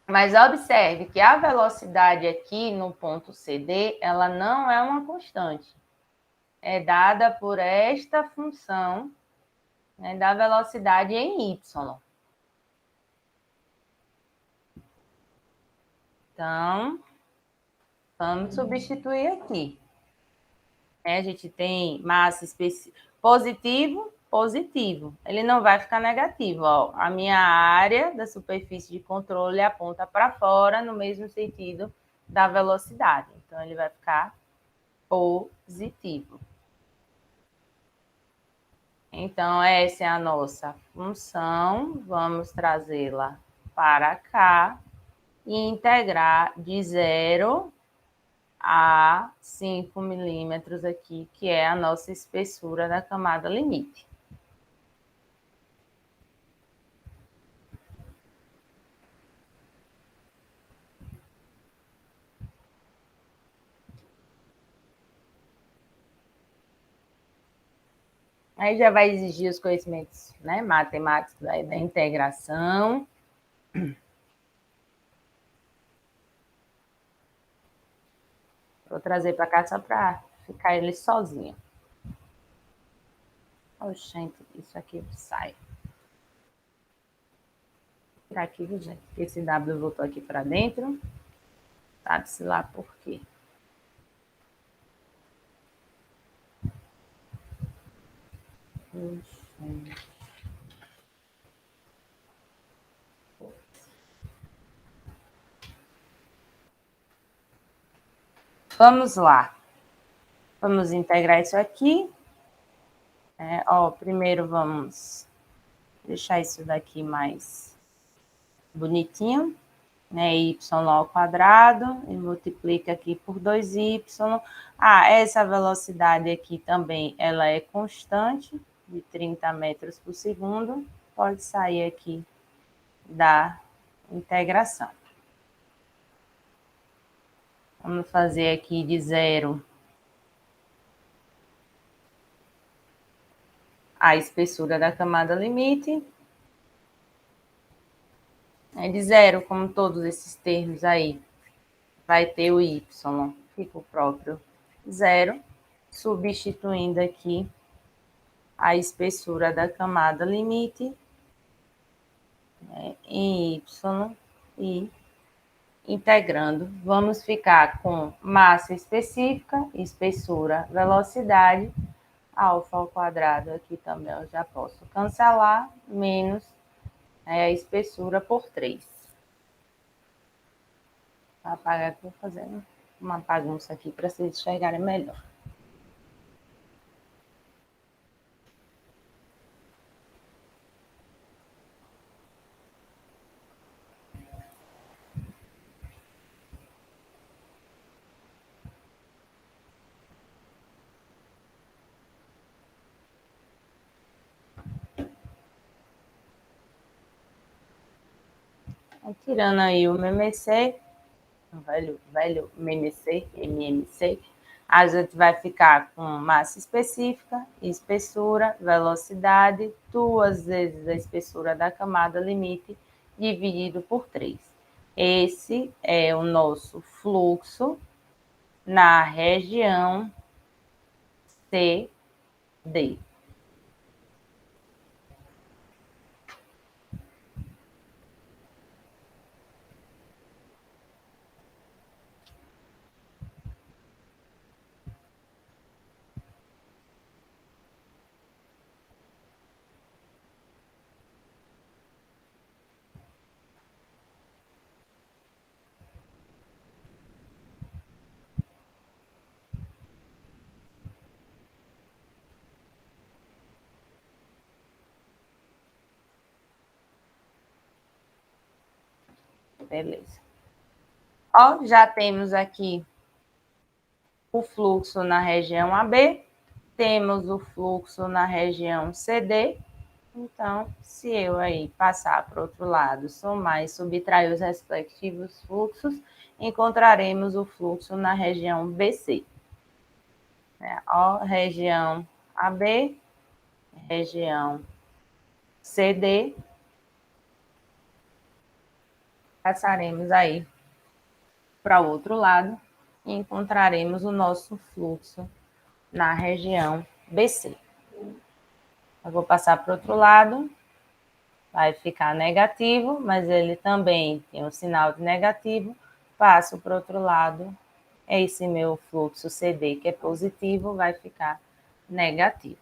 Mas observe que a velocidade aqui no ponto CD, ela não é uma constante. É dada por esta função, né, da velocidade em y. Então, vamos substituir aqui. A gente tem massa positivo, positivo. Ele não vai ficar negativo. Ó. A minha área da superfície de controle aponta para fora no mesmo sentido da velocidade. Então, ele vai ficar positivo. Então, essa é a nossa função. Vamos trazê-la para cá e integrar de 0 a 5 milímetros aqui, que é a nossa espessura da camada limite. Aí já vai exigir os conhecimentos, né, matemáticos da integração. Vou trazer para cá só para ficar ele sozinho. Oxente, isso aqui sai. Vou tirar aqui, viu, gente? Esse W voltou aqui para dentro. Sabe-se lá por quê. Vamos lá. Vamos integrar isso aqui. Primeiro vamos deixar isso daqui mais bonitinho, né? Y ao quadrado, e multiplica aqui por 2y. Essa velocidade aqui também, ela é constante, de 30 metros por segundo, pode sair aqui da integração. Vamos fazer aqui de 0 a espessura da camada limite. De 0, como todos esses termos aí, vai ter o y, fica o próprio 0, substituindo aqui a espessura da camada limite, né, em y e integrando. Vamos ficar com massa específica, espessura, velocidade, alfa ao quadrado aqui também eu já posso cancelar, menos a espessura por 3. Vou apagar aqui, vou fazer uma bagunça aqui para vocês enxergarem melhor. Tirando aí o MMC, o velho MMC, a gente vai ficar com massa específica, espessura, velocidade, 2 vezes a espessura da camada limite, dividido por 3. Esse é o nosso fluxo na região CD. Beleza. Ó, já temos aqui o fluxo na região AB, temos o fluxo na região CD. Então, se eu aí passar para o outro lado, somar e subtrair os respectivos fluxos, encontraremos o fluxo na região BC. Ó, região AB, região CD. Passaremos aí para o outro lado e encontraremos o nosso fluxo na região BC. Eu vou passar para o outro lado, vai ficar negativo, mas ele também tem um sinal de negativo. Passo para o outro lado, esse meu fluxo CD, que é positivo, vai ficar negativo.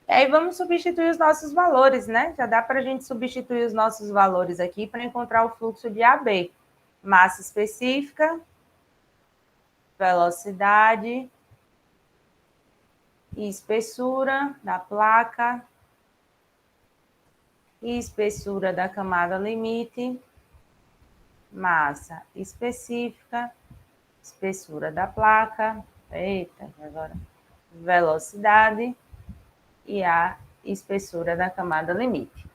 E aí vamos substituir os nossos valores, né? Já dá para a gente substituir os nossos valores aqui para encontrar o fluxo de AB. Massa específica, velocidade e espessura da placa e espessura da camada limite, massa específica, espessura da placa, eita, agora, velocidade e a espessura da camada limite.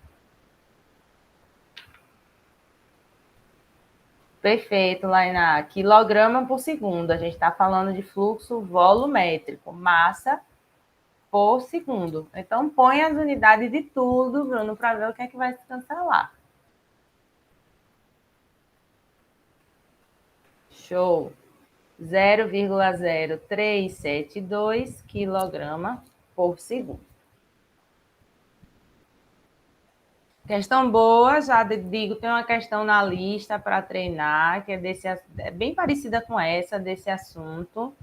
Perfeito, Lainá. Quilograma por segundo. A gente está falando de fluxo volumétrico, massa por segundo. Então, põe as unidades de tudo, Bruno, para ver o que é que vai se cancelar. Show. 0,0372 quilograma por segundo. Questão boa, já digo, tem uma questão na lista para treinar, que é bem parecida com essa, desse assunto.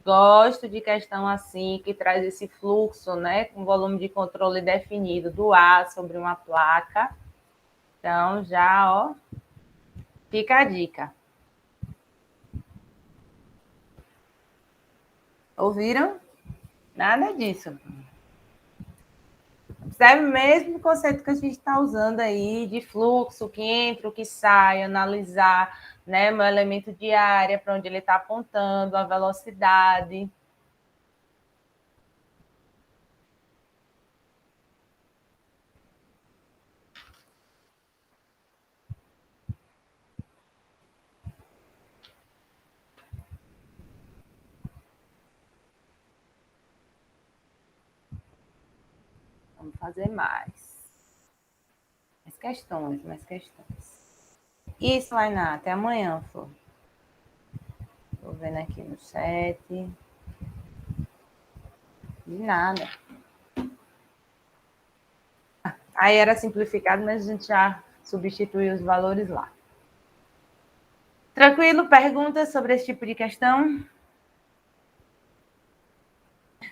Gosto de questão assim, que traz esse fluxo, né, com volume de controle definido do ar sobre uma placa. Então, já, ó, fica a dica. Ouviram? Nada disso. Observe o mesmo conceito que a gente está usando aí de fluxo, o que entra, o que sai, analisar, né, meu elemento de área, para onde ele está apontando, a velocidade. Vamos fazer mais. Mais questões. Isso, Lainá, até amanhã, Flor. Estou vendo aqui no chat. De nada. Aí era simplificado, mas a gente já substituiu os valores lá. Tranquilo? Perguntas sobre esse tipo de questão?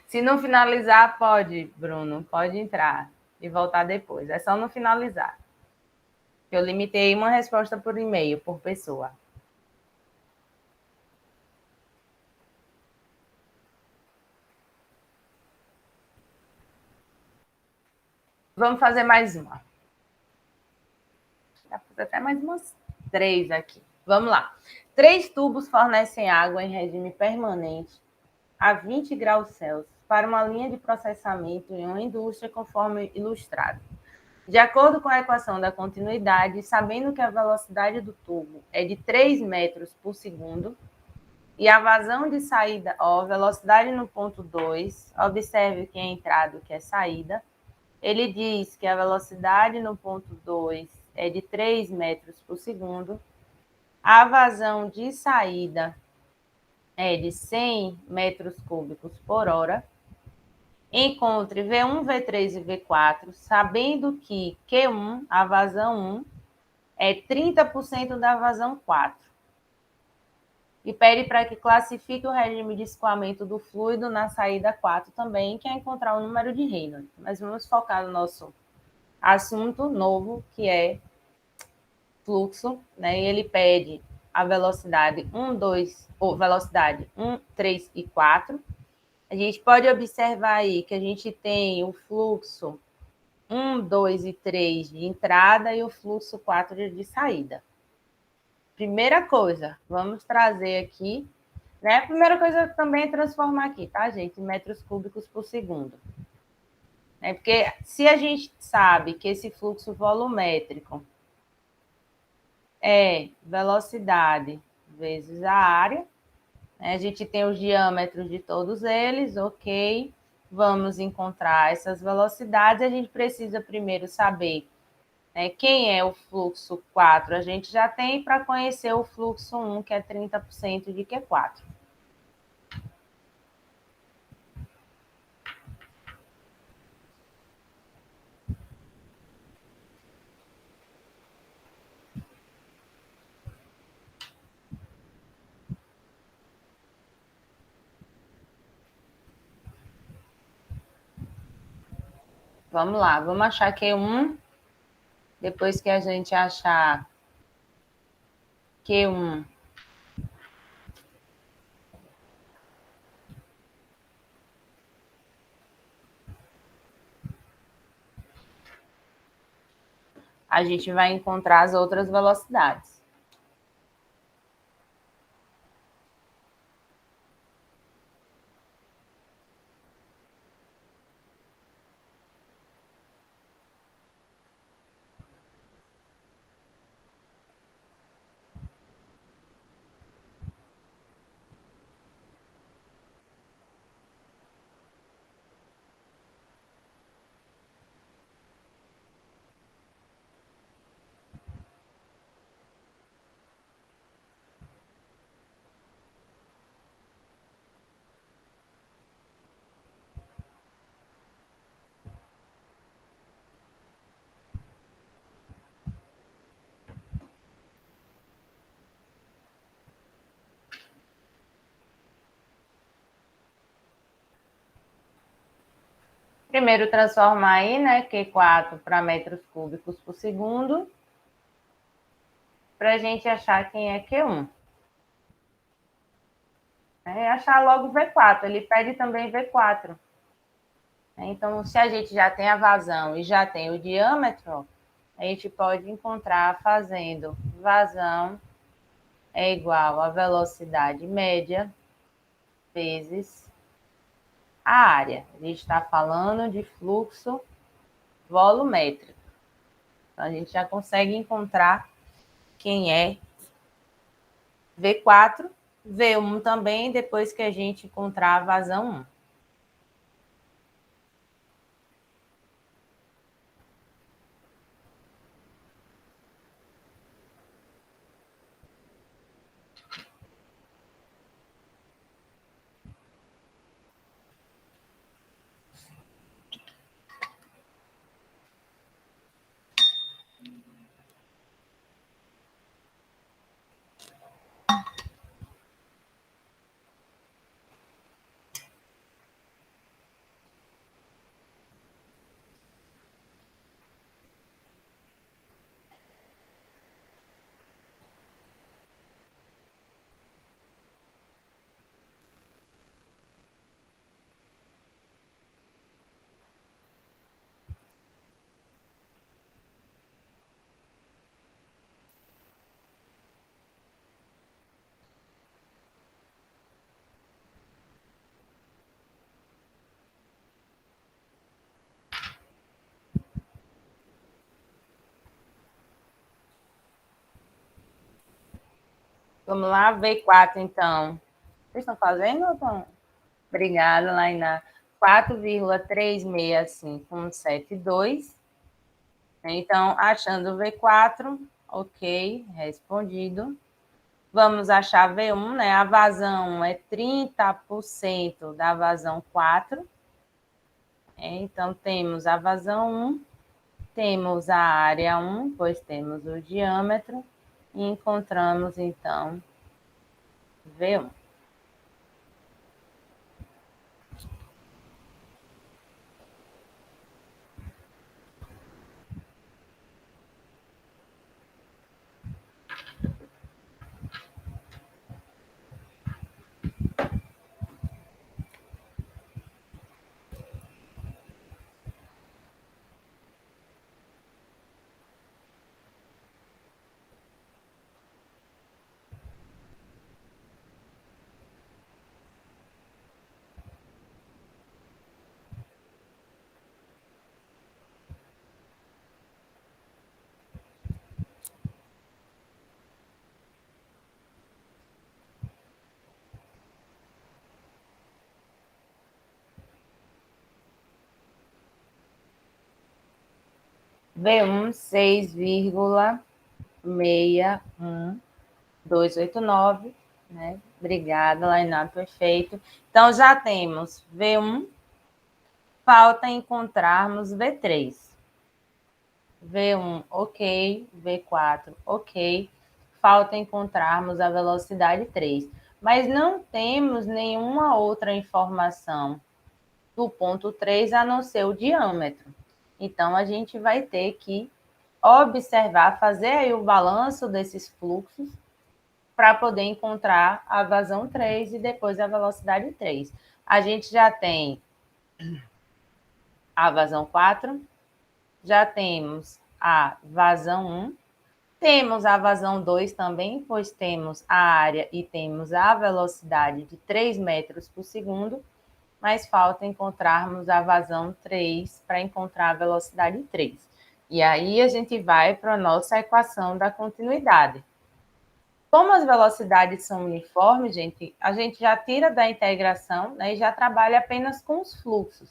Se não finalizar, pode, Bruno, pode entrar e voltar depois. É só não finalizar. Eu limitei uma resposta por e-mail, por pessoa. Vamos fazer mais uma. Dá para fazer até mais umas 3 aqui. Vamos lá. 3 tubos fornecem água em regime permanente a 20 graus Celsius para uma linha de processamento em uma indústria, conforme ilustrado. De acordo com a equação da continuidade, sabendo que a velocidade do tubo é de 3 metros por segundo e a vazão de saída, velocidade no ponto 2, observe que é entrada e que é saída. Ele diz que a velocidade no ponto 2 é de 3 metros por segundo, a vazão de saída é de 100 metros cúbicos por hora. Encontre V1, V3 e V4, sabendo que Q1, a vazão 1, é 30% da vazão 4. E pede para que classifique o regime de escoamento do fluido na saída 4 também, que é encontrar o número de Reynolds. Mas vamos focar no nosso assunto novo, que é fluxo, né? E ele pede a velocidade 1, 2, ou velocidade 1, 3 e 4. A gente pode observar aí que a gente tem o fluxo 1, 2 e 3 de entrada e o fluxo 4 de saída. Primeira coisa, vamos trazer aqui, né? A primeira coisa também é transformar aqui, tá, gente? Em metros cúbicos por segundo. Porque se a gente sabe que esse fluxo volumétrico é velocidade vezes a área, né? A gente tem os diâmetros de todos eles, ok. Vamos encontrar essas velocidades. A gente precisa primeiro saber, né, quem é o fluxo 4. A gente já tem para conhecer o fluxo 1, que é 30% de Q4. Vamos lá, vamos achar Q1. Depois que a gente achar Q1, a gente vai encontrar as outras velocidades. Primeiro transformar aí, né, Q4 para metros cúbicos por segundo, para a gente achar quem é Q1. Achar logo V4, ele pede também V4. Então, se a gente já tem a vazão e já tem o diâmetro, a gente pode encontrar fazendo vazão é igual a velocidade média vezes a área. A gente está falando de fluxo volumétrico. Então, a gente já consegue encontrar quem é V4, V1 também, depois que a gente encontrar a vazão 1. Vamos lá, V4, então. Vocês estão fazendo ou estão? Obrigada, Lainá. 4,365172. Então, achando o V4, ok, respondido. Vamos achar V1, né? A vazão é 30% da vazão 4. Então, temos a vazão 1, temos a área 1, pois temos o diâmetro, e encontramos, então, V1. V1, 6,61289, né? Obrigada, Lainá, perfeito. Então, já temos V1, falta encontrarmos V3. V1, ok. V4, ok. Falta encontrarmos a velocidade 3. Mas não temos nenhuma outra informação do ponto 3 a não ser o diâmetro. Então, a gente vai ter que observar, fazer aí o balanço desses fluxos para poder encontrar a vazão 3 e depois a velocidade 3. A gente já tem a vazão 4, já temos a vazão 1, temos a vazão 2 também, pois temos a área e temos a velocidade de 3 metros por segundo, mas falta encontrarmos a vazão 3 para encontrar a velocidade 3. E aí a gente vai para a nossa equação da continuidade. Como as velocidades são uniformes, gente, a gente já tira da integração, né, e já trabalha apenas com os fluxos.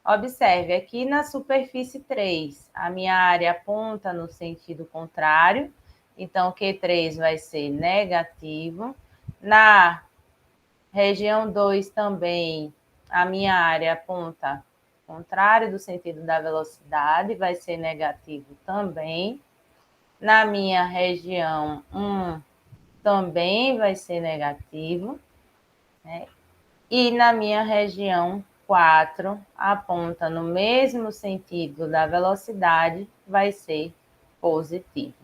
Observe, aqui na superfície 3, a minha área aponta no sentido contrário, então Q3 vai ser negativo. Na região 2 também, a minha área aponta contrário do sentido da velocidade, vai ser negativo também. Na minha região 1, também vai ser negativo, né? E na minha região 4, aponta no mesmo sentido da velocidade, vai ser positivo.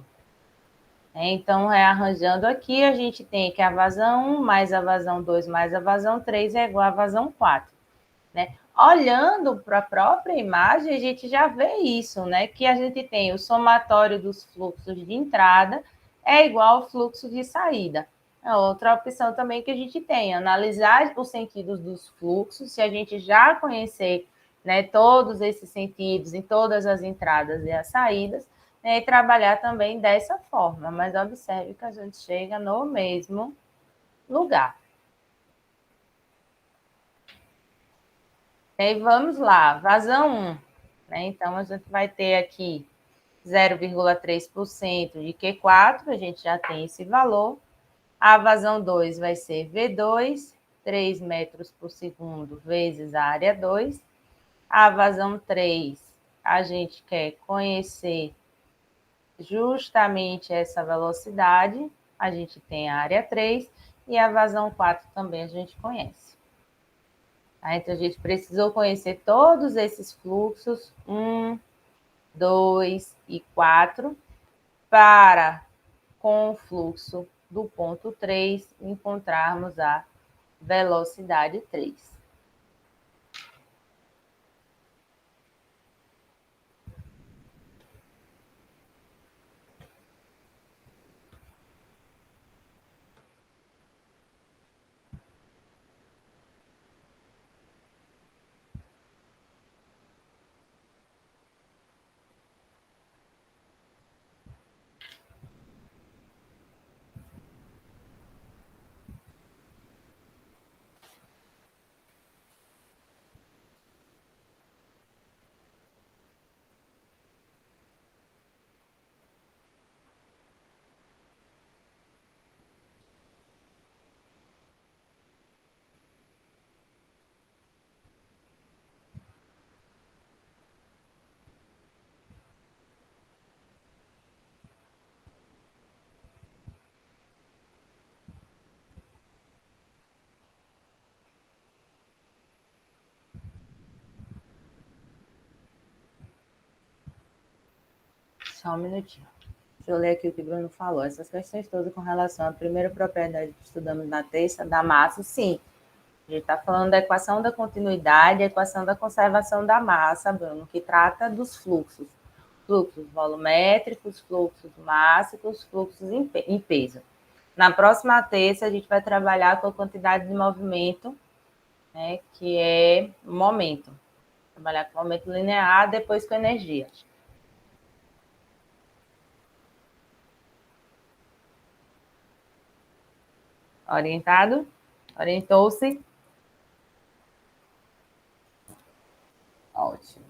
Então, rearranjando aqui, a gente tem que a vazão 1 mais a vazão 2 mais a vazão 3 é igual à vazão 4. Né? Olhando para a própria imagem, a gente já vê isso, né? Que a gente tem o somatório dos fluxos de entrada é igual ao fluxo de saída. É outra opção também que a gente tem, analisar os sentidos dos fluxos, se a gente já conhecer, né, todos esses sentidos em todas as entradas e as saídas, né, e trabalhar também dessa forma. Mas observe que a gente chega no mesmo lugar. E aí, vamos lá, vazão 1. Né? Então, a gente vai ter aqui 0,3% de Q4, a gente já tem esse valor. A vazão 2 vai ser V2, 3 metros por segundo vezes a área 2. A vazão 3, a gente quer conhecer justamente essa velocidade, a gente tem a área 3, e a vazão 4 também a gente conhece. Então, a gente precisou conhecer todos esses fluxos, 1, 2 e 4, para, com o fluxo do ponto 3, encontrarmos a velocidade 3. Só um minutinho. Deixa eu ler aqui o que o Bruno falou. Essas questões todas com relação à primeira propriedade que estudamos na terça, da massa, sim. A gente está falando da equação da continuidade, a equação da conservação da massa, Bruno, que trata dos fluxos. Fluxos volumétricos, fluxos mássicos, fluxos em peso. Na próxima terça, a gente vai trabalhar com a quantidade de movimento, né, que é momento. Trabalhar com momento linear, depois com energia. Orientado? Orientou-se? Ótimo.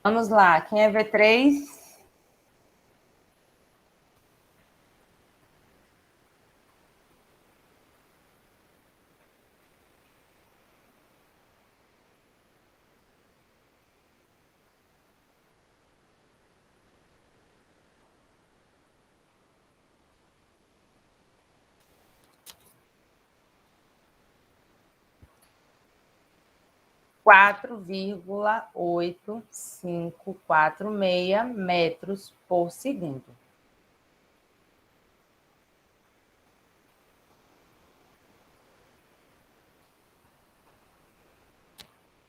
Vamos lá. Quem é V3? Quatro vírgula 8546 metros por segundo.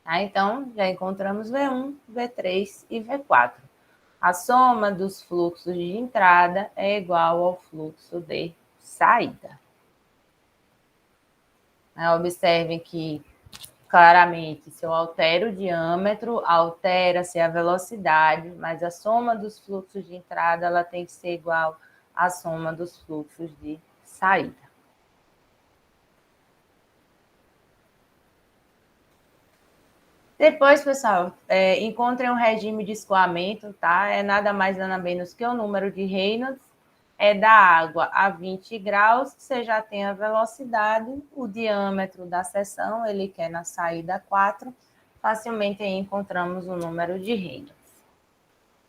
Tá? Então, já encontramos V1, V3 e V4. A soma dos fluxos de entrada é igual ao fluxo de saída. Observem que, claramente, se eu altero o diâmetro, altera-se a velocidade, mas a soma dos fluxos de entrada ela tem que ser igual à soma dos fluxos de saída. Depois, pessoal, encontrem um regime de escoamento, tá? É nada mais, nada menos que o número de Reynolds. É da água a 20 graus, você já tem a velocidade, o diâmetro da seção, ele quer na saída 4, facilmente aí encontramos o número de Reynolds.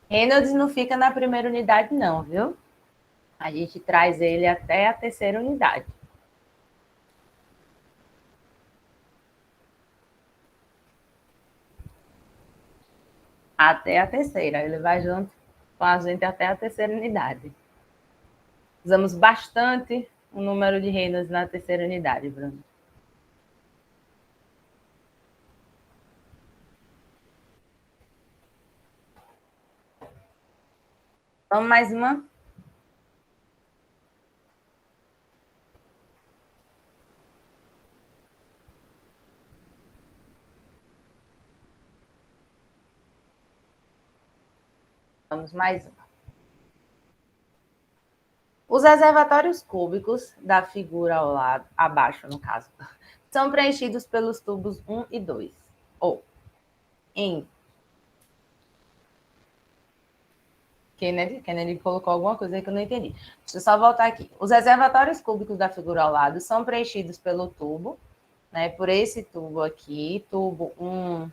Reynolds não fica na primeira unidade não, viu? A gente traz ele até a terceira unidade. Até a terceira, ele vai junto com a gente até a terceira unidade. Usamos bastante o número de Reynolds na terceira unidade, Bruno. Vamos mais uma? Vamos mais uma. Os reservatórios cúbicos da figura ao lado, abaixo, no caso, são preenchidos pelos tubos 1 e 2. Ou, em... Kennedy colocou alguma coisa aí que eu não entendi. Deixa eu só voltar aqui. Os reservatórios cúbicos da figura ao lado são preenchidos pelo tubo, né, por esse tubo aqui, tubo 1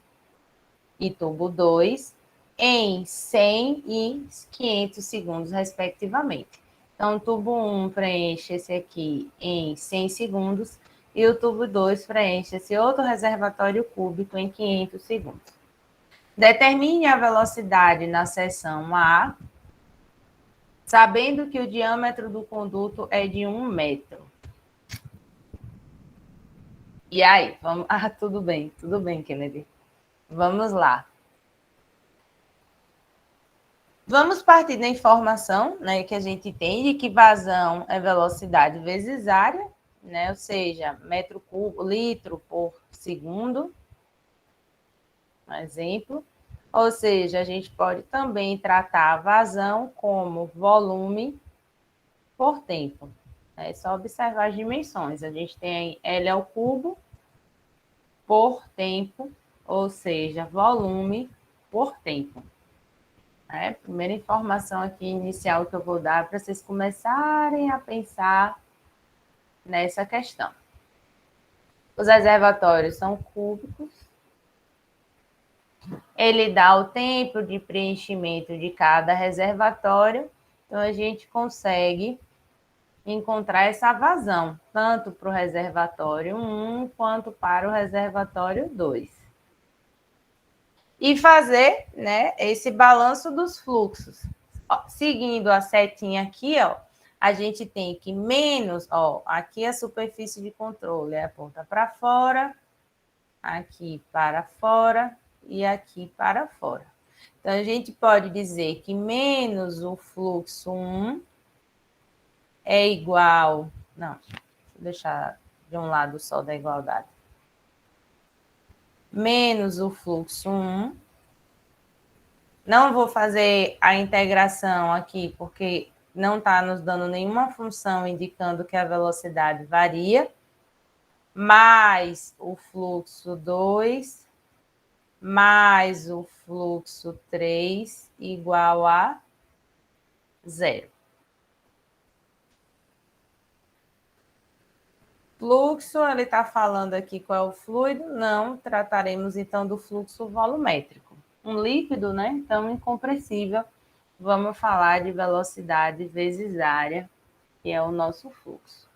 e tubo 2, em 100 e 500 segundos, respectivamente. Então, o tubo 1 preenche esse aqui em 100 segundos e o tubo 2 preenche esse outro reservatório cúbico em 500 segundos. Determine a velocidade na seção A, sabendo que o diâmetro do conduto é de 1 metro. E aí? Vamos... Ah, tudo bem, Kennedy. Vamos lá. Vamos partir da informação, né, que a gente tem de que vazão é velocidade vezes área, né, ou seja, metro cubo, litro por segundo, um exemplo. Ou seja, a gente pode também tratar a vazão como volume por tempo. É só observar as dimensões. A gente tem L ao cubo por tempo, ou seja, volume por tempo. Primeira informação aqui inicial que eu vou dar para vocês começarem a pensar nessa questão. Os reservatórios são cúbicos. Ele dá o tempo de preenchimento de cada reservatório. Então, a gente consegue encontrar essa vazão, tanto para o reservatório 1 quanto para o reservatório 2. E fazer, né, esse balanço dos fluxos. Ó, seguindo a setinha aqui, ó, a gente tem que menos, ó, aqui a superfície de controle aponta para fora, aqui para fora e aqui para fora. Então, a gente pode dizer que menos o fluxo 1 é igual... Não, vou deixar de um lado só da igualdade. Menos o fluxo 1. Não vou fazer a integração aqui, porque não está nos dando nenhuma função indicando que a velocidade varia. Mais o fluxo 2, mais o fluxo 3, igual a 0. Fluxo, ele está falando aqui qual é o fluido? Não, trataremos então do fluxo volumétrico. Um líquido, né? Então, incompressível. Vamos falar de velocidade vezes área, que é o nosso fluxo.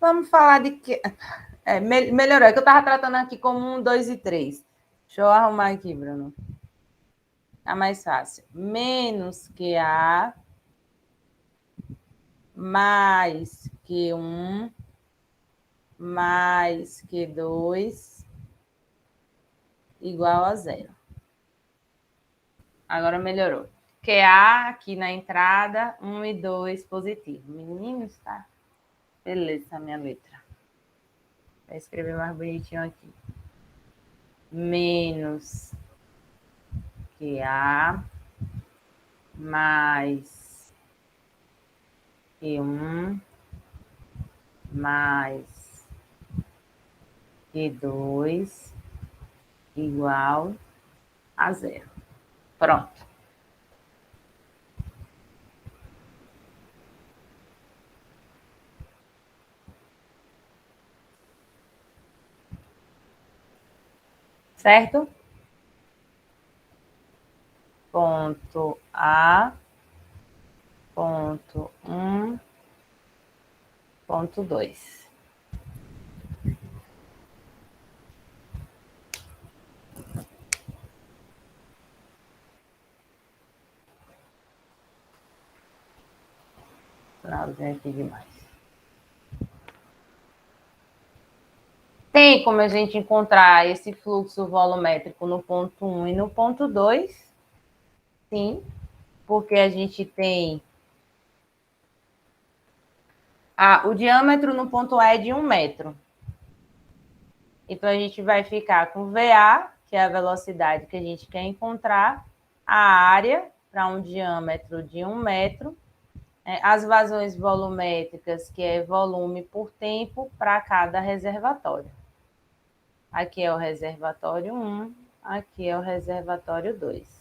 Vamos falar de que... melhorou, é que eu estava tratando aqui como 1, 2 e 3. Deixa eu arrumar aqui, Bruno. Tá mais fácil. Menos que A, mais que 1, mais que 2, igual a 0. Agora melhorou. QA aqui na entrada, 1 e 2 positivo. Meninos, tá? Beleza, minha letra. Vou escrever mais bonitinho aqui. Menos QA mais Q1 mais Q2 igual a 0. Pronto. Certo? Ponto A, ponto 1, ponto 2. Finalzinho aqui demais. Tem como a gente encontrar esse fluxo volumétrico no ponto 1 e no ponto 2? Sim, porque a gente tem o diâmetro no ponto A é de 1 metro. Então, a gente vai ficar com VA, que é a velocidade que a gente quer encontrar, a área para um diâmetro de 1 metro, as vazões volumétricas, que é volume por tempo para cada reservatório. Aqui é o reservatório 1, aqui é o reservatório 2.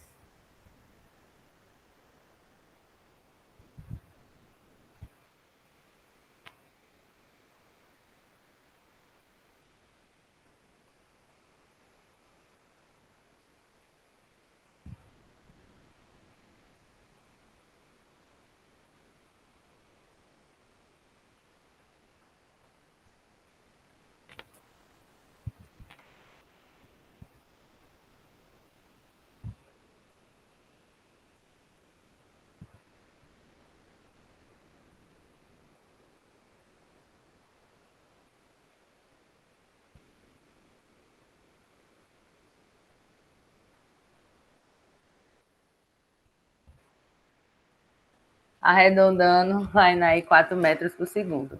Arredondando, vai aí 4 metros por segundo.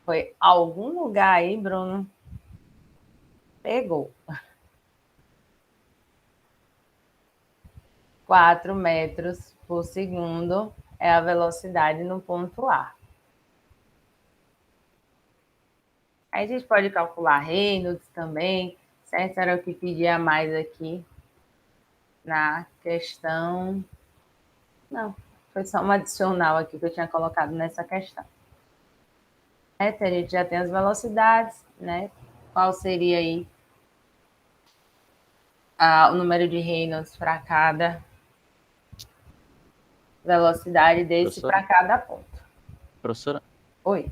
Foi algum lugar aí, Bruno? Pegou. 4 metros por segundo é a velocidade no ponto A. Aí a gente pode calcular Reynolds também, certo? Era o que pedia mais aqui na questão. Não, foi só um adicional aqui que eu tinha colocado nessa questão. A gente já tem as velocidades, né? Qual seria aí o número de Reynolds para cada velocidade desse para cada ponto? Professora, Oi,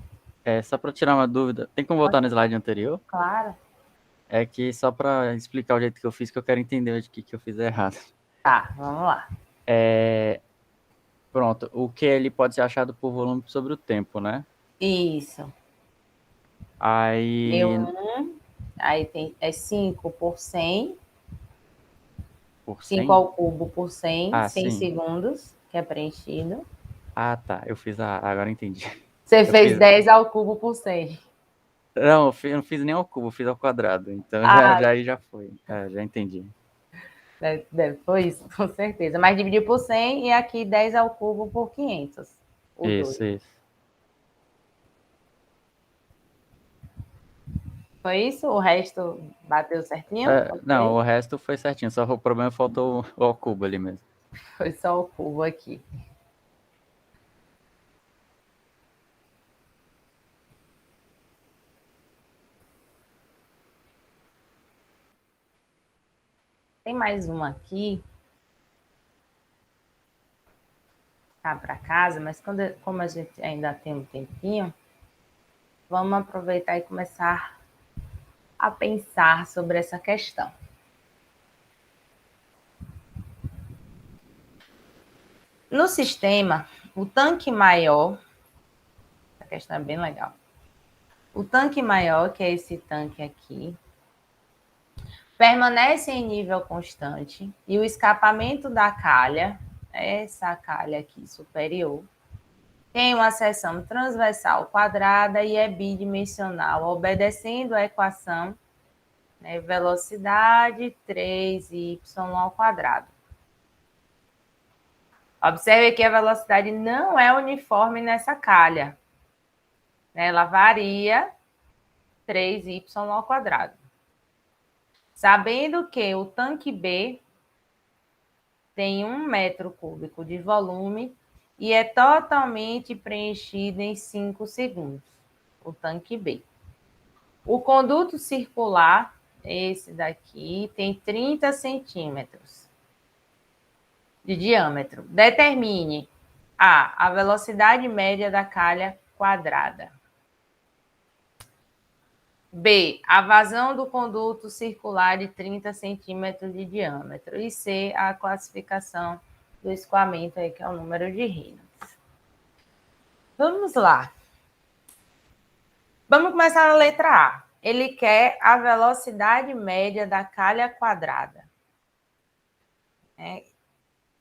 só para tirar uma dúvida, tem como voltar no slide anterior? claro. É que só para explicar o jeito que eu fiz, que eu quero entender o que eu fiz errado. Tá, vamos lá. Pronto, o que ele pode ser achado por volume sobre o tempo, né? Isso. Aí, Aí tem 5 por 100, por 5 100? ao cubo por 100, Ah, 100 sim. segundos, que é preenchido. Ah, tá, eu fiz agora entendi. Você Eu fez fiz- 10 ao cubo por 100. Não, eu não fiz nem ao cubo, eu fiz ao quadrado, então Ah, já foi, já entendi. foi isso, com certeza. Mas dividir por 100 e aqui 10 ao cubo por 500. O 2. Isso. Foi isso? O resto bateu certinho? Não, o resto foi certinho, só o problema faltou o ao cubo ali mesmo. Foi só o cubo aqui. Tem mais uma aqui. Tá para casa, mas como a gente ainda tem um tempinho, vamos aproveitar e começar a pensar sobre essa questão. No sistema, o tanque maior, essa questão é bem legal. O tanque maior, que é esse tanque aqui, permanece em nível constante e o escapamento da calha, essa calha aqui superior, tem uma seção transversal quadrada e é bidimensional, obedecendo a equação, né, velocidade 3y ao quadrado. Observe que a velocidade não é uniforme nessa calha. Ela varia 3y ao quadrado. Sabendo que o tanque B tem 1 metro cúbico de volume e é totalmente preenchido em 5 segundos, o tanque B. O conduto circular, esse daqui, tem 30 centímetros de diâmetro. Determine a velocidade média da calha quadrada. B, a vazão do conduto circular de 30 centímetros de diâmetro. E C, a classificação do escoamento, aí, que é o número de Reynolds. Vamos lá. Vamos começar na letra A. Ele quer a velocidade média da calha quadrada.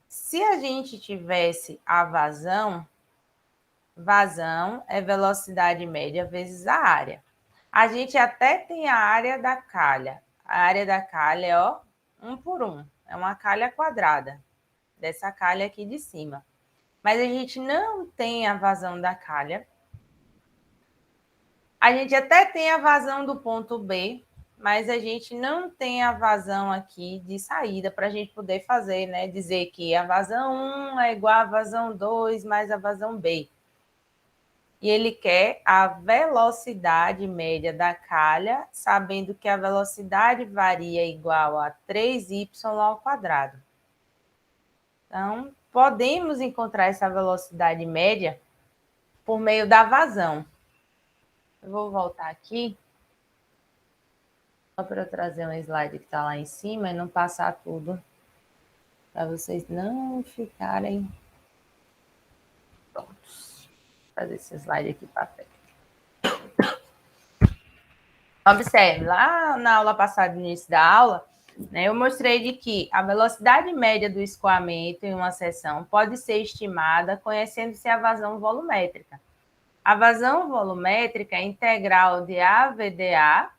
Se a gente tivesse a vazão é velocidade média vezes a área. A gente até tem a área da calha. A área da calha é, 1 por 1. É uma calha quadrada, dessa calha aqui de cima. Mas a gente não tem a vazão da calha. A gente até tem a vazão do ponto B, mas a gente não tem a vazão aqui de saída para a gente poder fazer, né? Dizer que a vazão 1 é igual a vazão 2 mais a vazão B. E ele quer a velocidade média da calha, sabendo que a velocidade varia igual a 3y ao quadrado. Então, podemos encontrar essa velocidade média por meio da vazão. Eu vou voltar aqui, só para eu trazer um slide que está lá em cima e não passar tudo, para vocês não ficarem prontos. Vou fazer esse slide aqui para frente. Observe, lá na aula passada, no início da aula, né, eu mostrei de que a velocidade média do escoamento em uma seção pode ser estimada conhecendo-se a vazão volumétrica. A vazão volumétrica é integral de A VdA,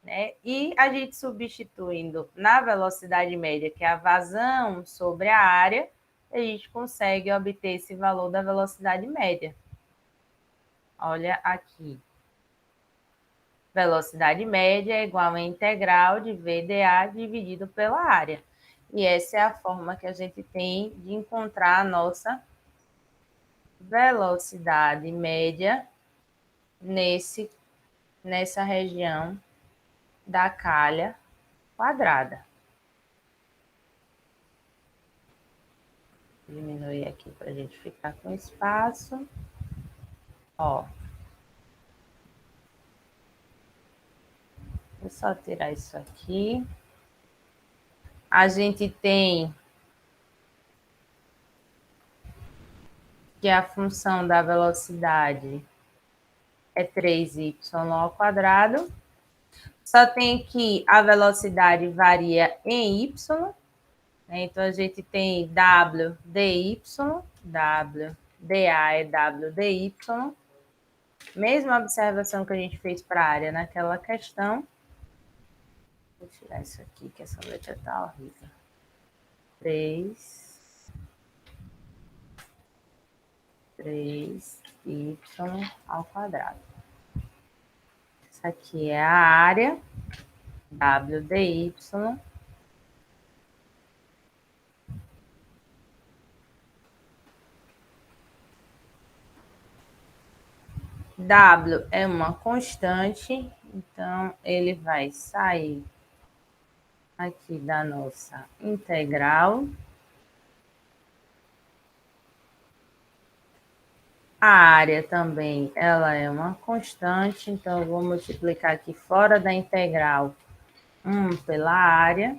né, e a gente substituindo na velocidade média, que é a vazão sobre a área, a gente consegue obter esse valor da velocidade média. Olha aqui. velocidade média é igual a integral de VdA dividido pela área. E essa é a forma que a gente tem de encontrar a nossa velocidade média nessa região da calha quadrada. Vou diminuir aqui para a gente ficar com espaço. Ó. Vou só tirar isso aqui. A gente tem que a função da velocidade é 3y ao quadrado. Só tem que a velocidade varia em y, né? Então, a gente tem w dy, w dA é w dy. Mesma observação que a gente fez para a área naquela questão. Vou tirar isso aqui, que essa letra está horrível. 3y ao quadrado. Essa aqui é a área, w dy. W é uma constante, então ele vai sair aqui da nossa integral. A área também, ela é uma constante, então eu vou multiplicar aqui fora da integral 1 pela área.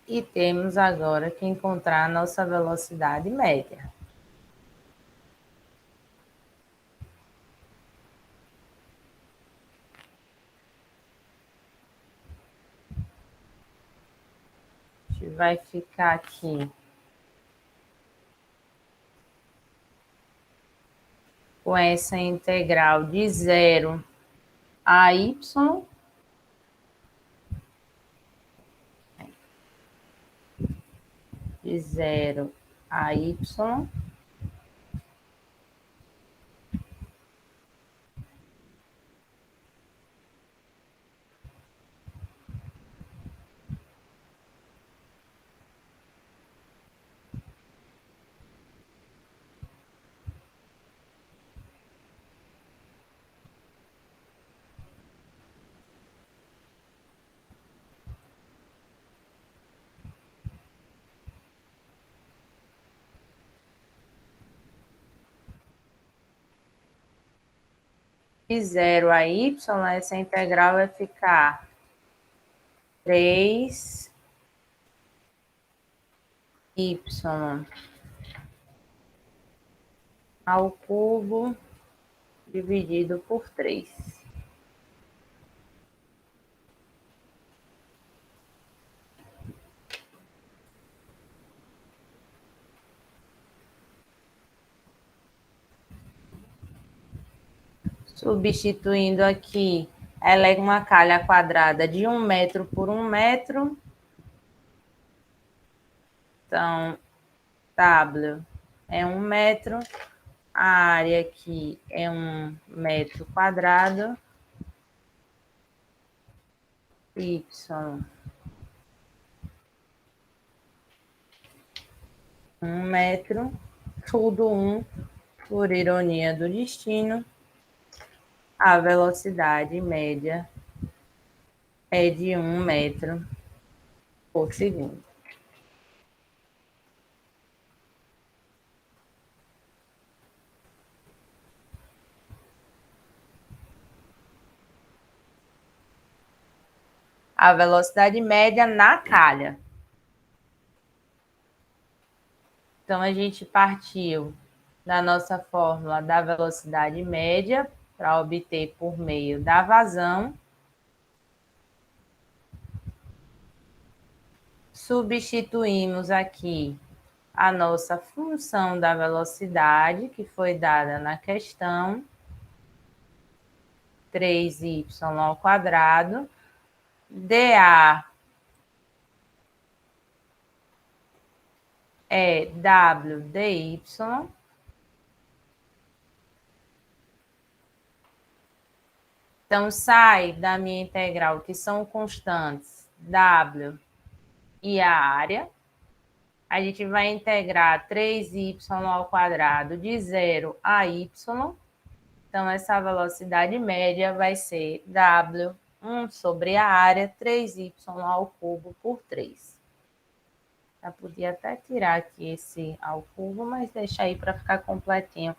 E temos agora que encontrar a nossa velocidade média. A gente vai ficar aqui com essa integral de 0 a y. De 0 a y. De 0 a y, essa integral vai ficar 3y ao cubo dividido por 3. Substituindo aqui, ela é uma calha quadrada de 1 metro por 1 metro. Então, W é 1 metro. A área aqui é 1 metro quadrado. Y 1 metro. Tudo 1, por ironia do destino. A velocidade média é de 1 metro por segundo. A velocidade média na calha. Então, a gente partiu da nossa fórmula da velocidade média para obter por meio da vazão. Substituímos aqui a nossa função da velocidade, que foi dada na questão, 3y ao quadrado, dA é W dy. Então, sai da minha integral, que são constantes, W e a área. A gente vai integrar 3y ao quadrado de 0 a y. Então, essa velocidade média vai ser W1 sobre a área, 3y ao cubo por 3. Eu podia até tirar aqui esse ao cubo, mas deixa aí para ficar completinho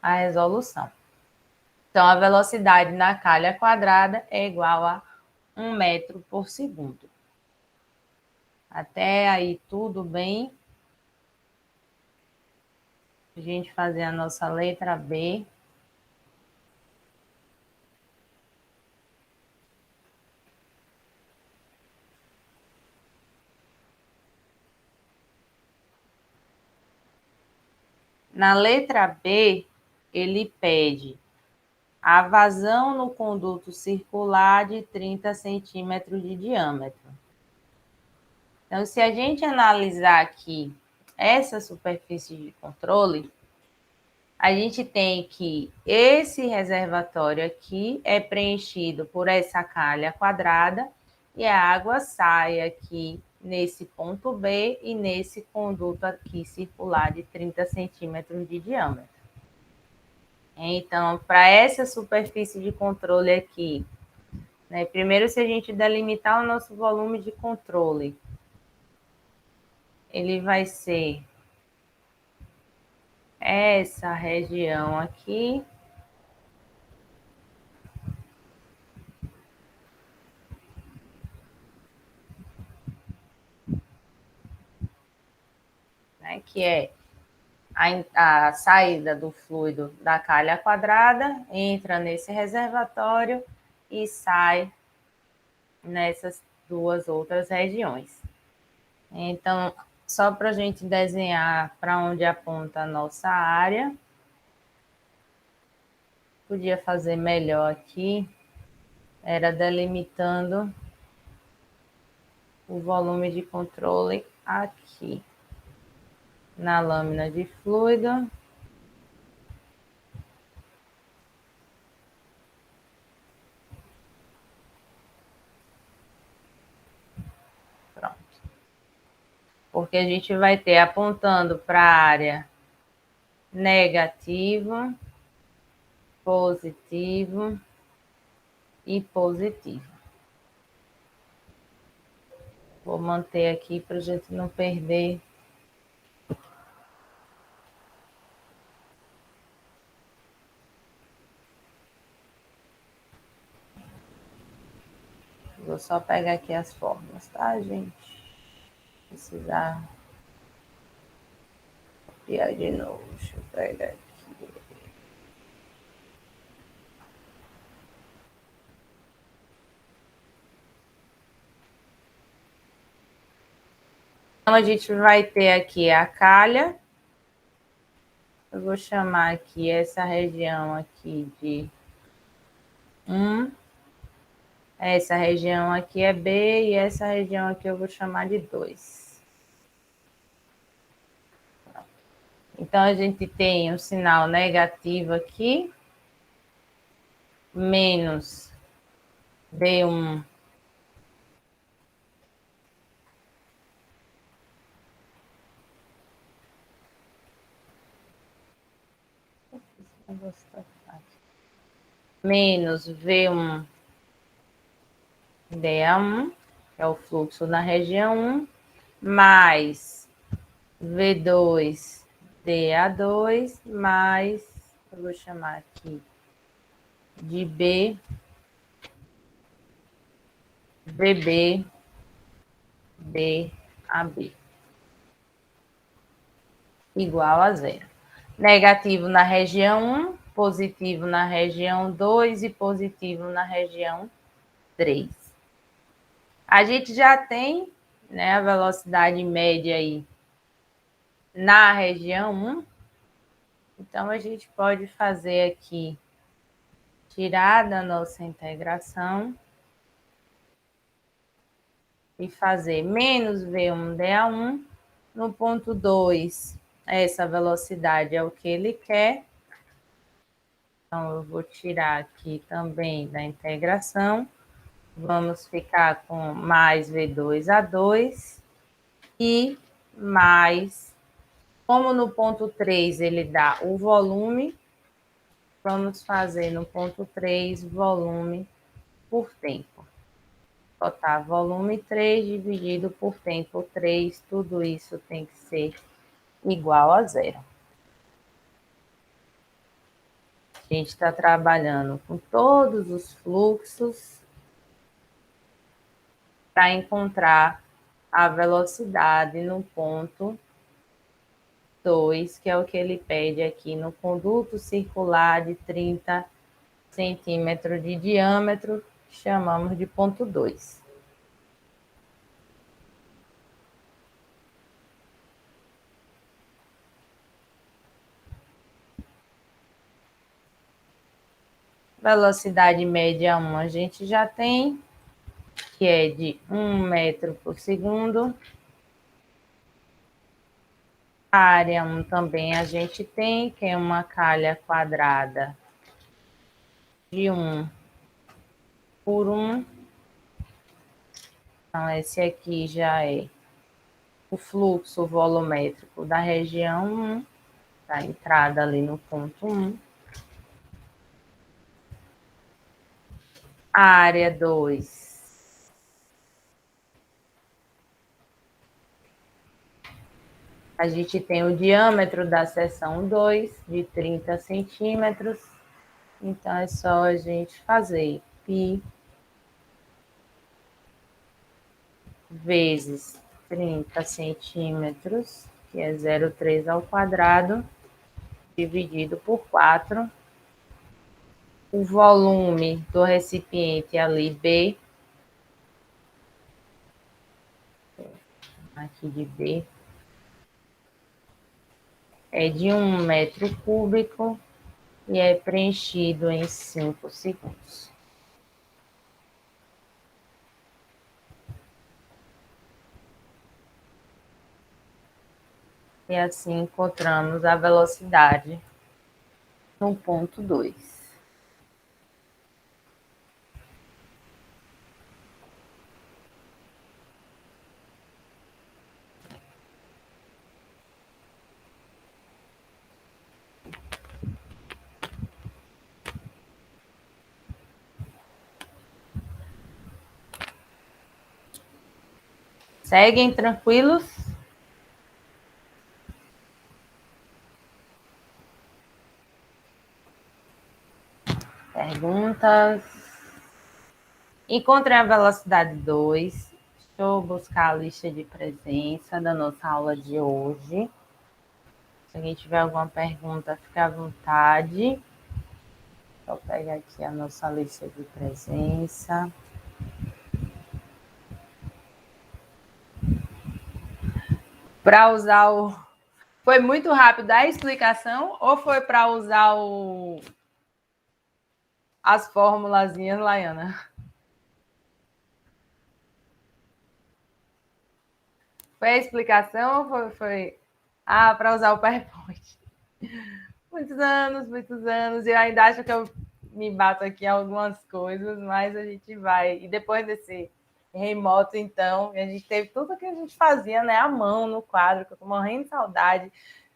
a resolução. Então, a velocidade na calha quadrada é igual a 1 metro por segundo. Até aí tudo bem? A gente fazer a nossa letra B. Na letra B, ele pede a vazão no conduto circular de 30 centímetros de diâmetro. Então, se a gente analisar aqui essa superfície de controle, a gente tem que esse reservatório aqui é preenchido por essa calha quadrada e a água sai aqui nesse ponto B e nesse conduto aqui circular de 30 centímetros de diâmetro. Então, para essa superfície de controle aqui, né, primeiro, se a gente delimitar o nosso volume de controle, ele vai ser essa região aqui. Né, que é a saída do fluido da calha quadrada, entra nesse reservatório e sai nessas duas outras regiões. Então, só para a gente desenhar para onde aponta a nossa área, podia fazer melhor aqui, era delimitando o volume de controle aqui, na lâmina de fluido. Pronto. Porque a gente vai ter apontando para a área negativo, positivo e positivo. Vou manter aqui para a gente não perder. Vou só pegar aqui as fórmulas, tá, gente? Precisar copiar de novo. Deixa eu pegar aqui. Então, a gente vai ter aqui a calha. Eu vou chamar aqui essa região aqui de 1. Essa região aqui é B e essa região aqui eu vou chamar de 2. Então, a gente tem um sinal negativo aqui, menos B1 menos V1 DA1, que é o fluxo na região 1, mais V2 DA2, mais, eu vou chamar aqui de B, VB DAB, igual a 0. Negativo na região 1, positivo na região 2 e positivo na região 3. A gente já tem, né, a velocidade média aí na região 1. Então, a gente pode fazer aqui, tirar da nossa integração e fazer menos V1 DA1 No ponto 2, essa velocidade é o que ele quer. Então, eu vou tirar aqui também da integração. Vamos ficar com mais V2A2 e mais, como no ponto 3 ele dá o volume, vamos fazer no ponto 3 volume por tempo. Botar volume 3 dividido por tempo 3, tudo isso tem que ser igual a zero. A gente está trabalhando com todos os fluxos para encontrar a velocidade no ponto 2, que é o que ele pede aqui no conduto circular de 30 centímetros de diâmetro, chamamos de ponto 2. Velocidade média 1 a gente já tem, que é de 1 metro por segundo. A área 1 também a gente tem, que é uma calha quadrada de 1 por 1. Então, esse aqui já é o fluxo volumétrico da região 1, da entrada ali no ponto 1. A área 2 a gente tem o diâmetro da seção 2 de 30 centímetros. Então, é só a gente fazer π vezes 30 centímetros, que é 0,3 ao quadrado, dividido por 4. O volume do recipiente ali, B, aqui de B, é de 1 metro cúbico e é preenchido em 5 segundos. E assim encontramos a velocidade no ponto 2. Seguem tranquilos? Perguntas? Encontrei a velocidade 2. Deixa eu buscar a lista de presença da nossa aula de hoje. Se alguém tiver alguma pergunta, fique à vontade. Vou pegar aqui a nossa lista de presença. Para usar o... Foi muito rápido a explicação ou foi para usar as formulazinhas, Laiana? Foi a explicação ou foi... Ah, para usar o PowerPoint. Muitos anos, muitos anos. Eu ainda acho que eu me bato aqui em algumas coisas, mas a gente vai. E depois desse remoto, então, a gente teve tudo que a gente fazia, né, à mão no quadro, que eu tô morrendo de saudade.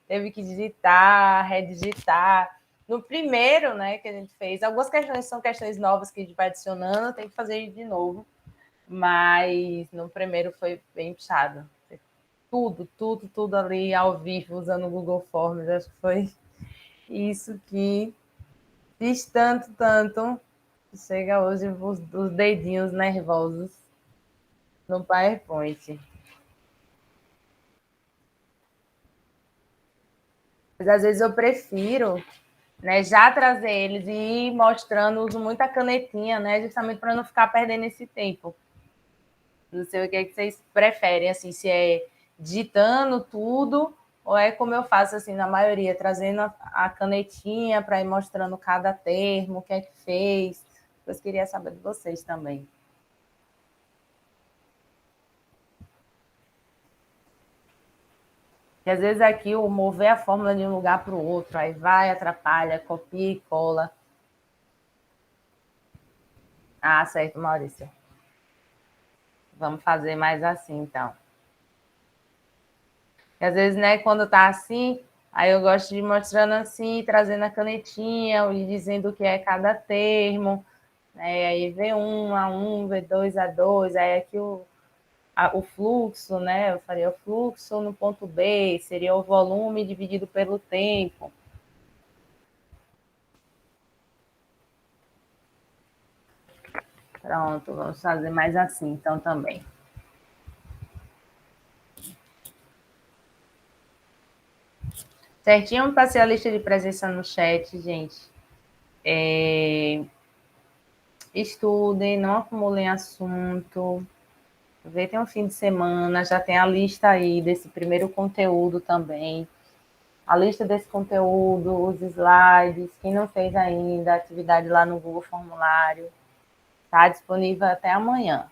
Teve que digitar, redigitar. No primeiro, né, que a gente fez, algumas questões são questões novas que a gente vai adicionando, tem que fazer de novo. Mas no primeiro foi bem puxado. Tudo ali ao vivo, usando o Google Forms. Acho que foi isso que fiz tanto, que chega hoje os dedinhos nervosos no PowerPoint. Mas às vezes eu prefiro, né, já trazer eles e ir mostrando, uso muita canetinha, né, justamente para não ficar perdendo esse tempo. Não sei o que é que vocês preferem, assim, se é digitando tudo ou é como eu faço, assim, na maioria, trazendo a canetinha para ir mostrando cada termo, o que é que fez. Eu queria saber de vocês também. Que às vezes aqui o mover a fórmula de um lugar para o outro, aí vai, atrapalha, copia e cola. Ah, certo, Maurício. Vamos fazer mais assim, então. E às vezes, né, quando tá assim, aí eu gosto de ir mostrando assim, trazendo a canetinha, e dizendo o que é cada termo, né? Aí V1 a 1, V2 a 2, aí aqui o fluxo, né? Eu faria o fluxo no ponto B, seria o volume dividido pelo tempo. Pronto, vamos fazer mais assim, então, também. Certinho, passei a lista de presença no chat, gente. Estudem, não acumulem assunto. Aproveitem um fim de semana, já tem a lista aí desse primeiro conteúdo também. A lista desse conteúdo, os slides, quem não fez ainda, a atividade lá no Google Formulário. Está disponível até amanhã.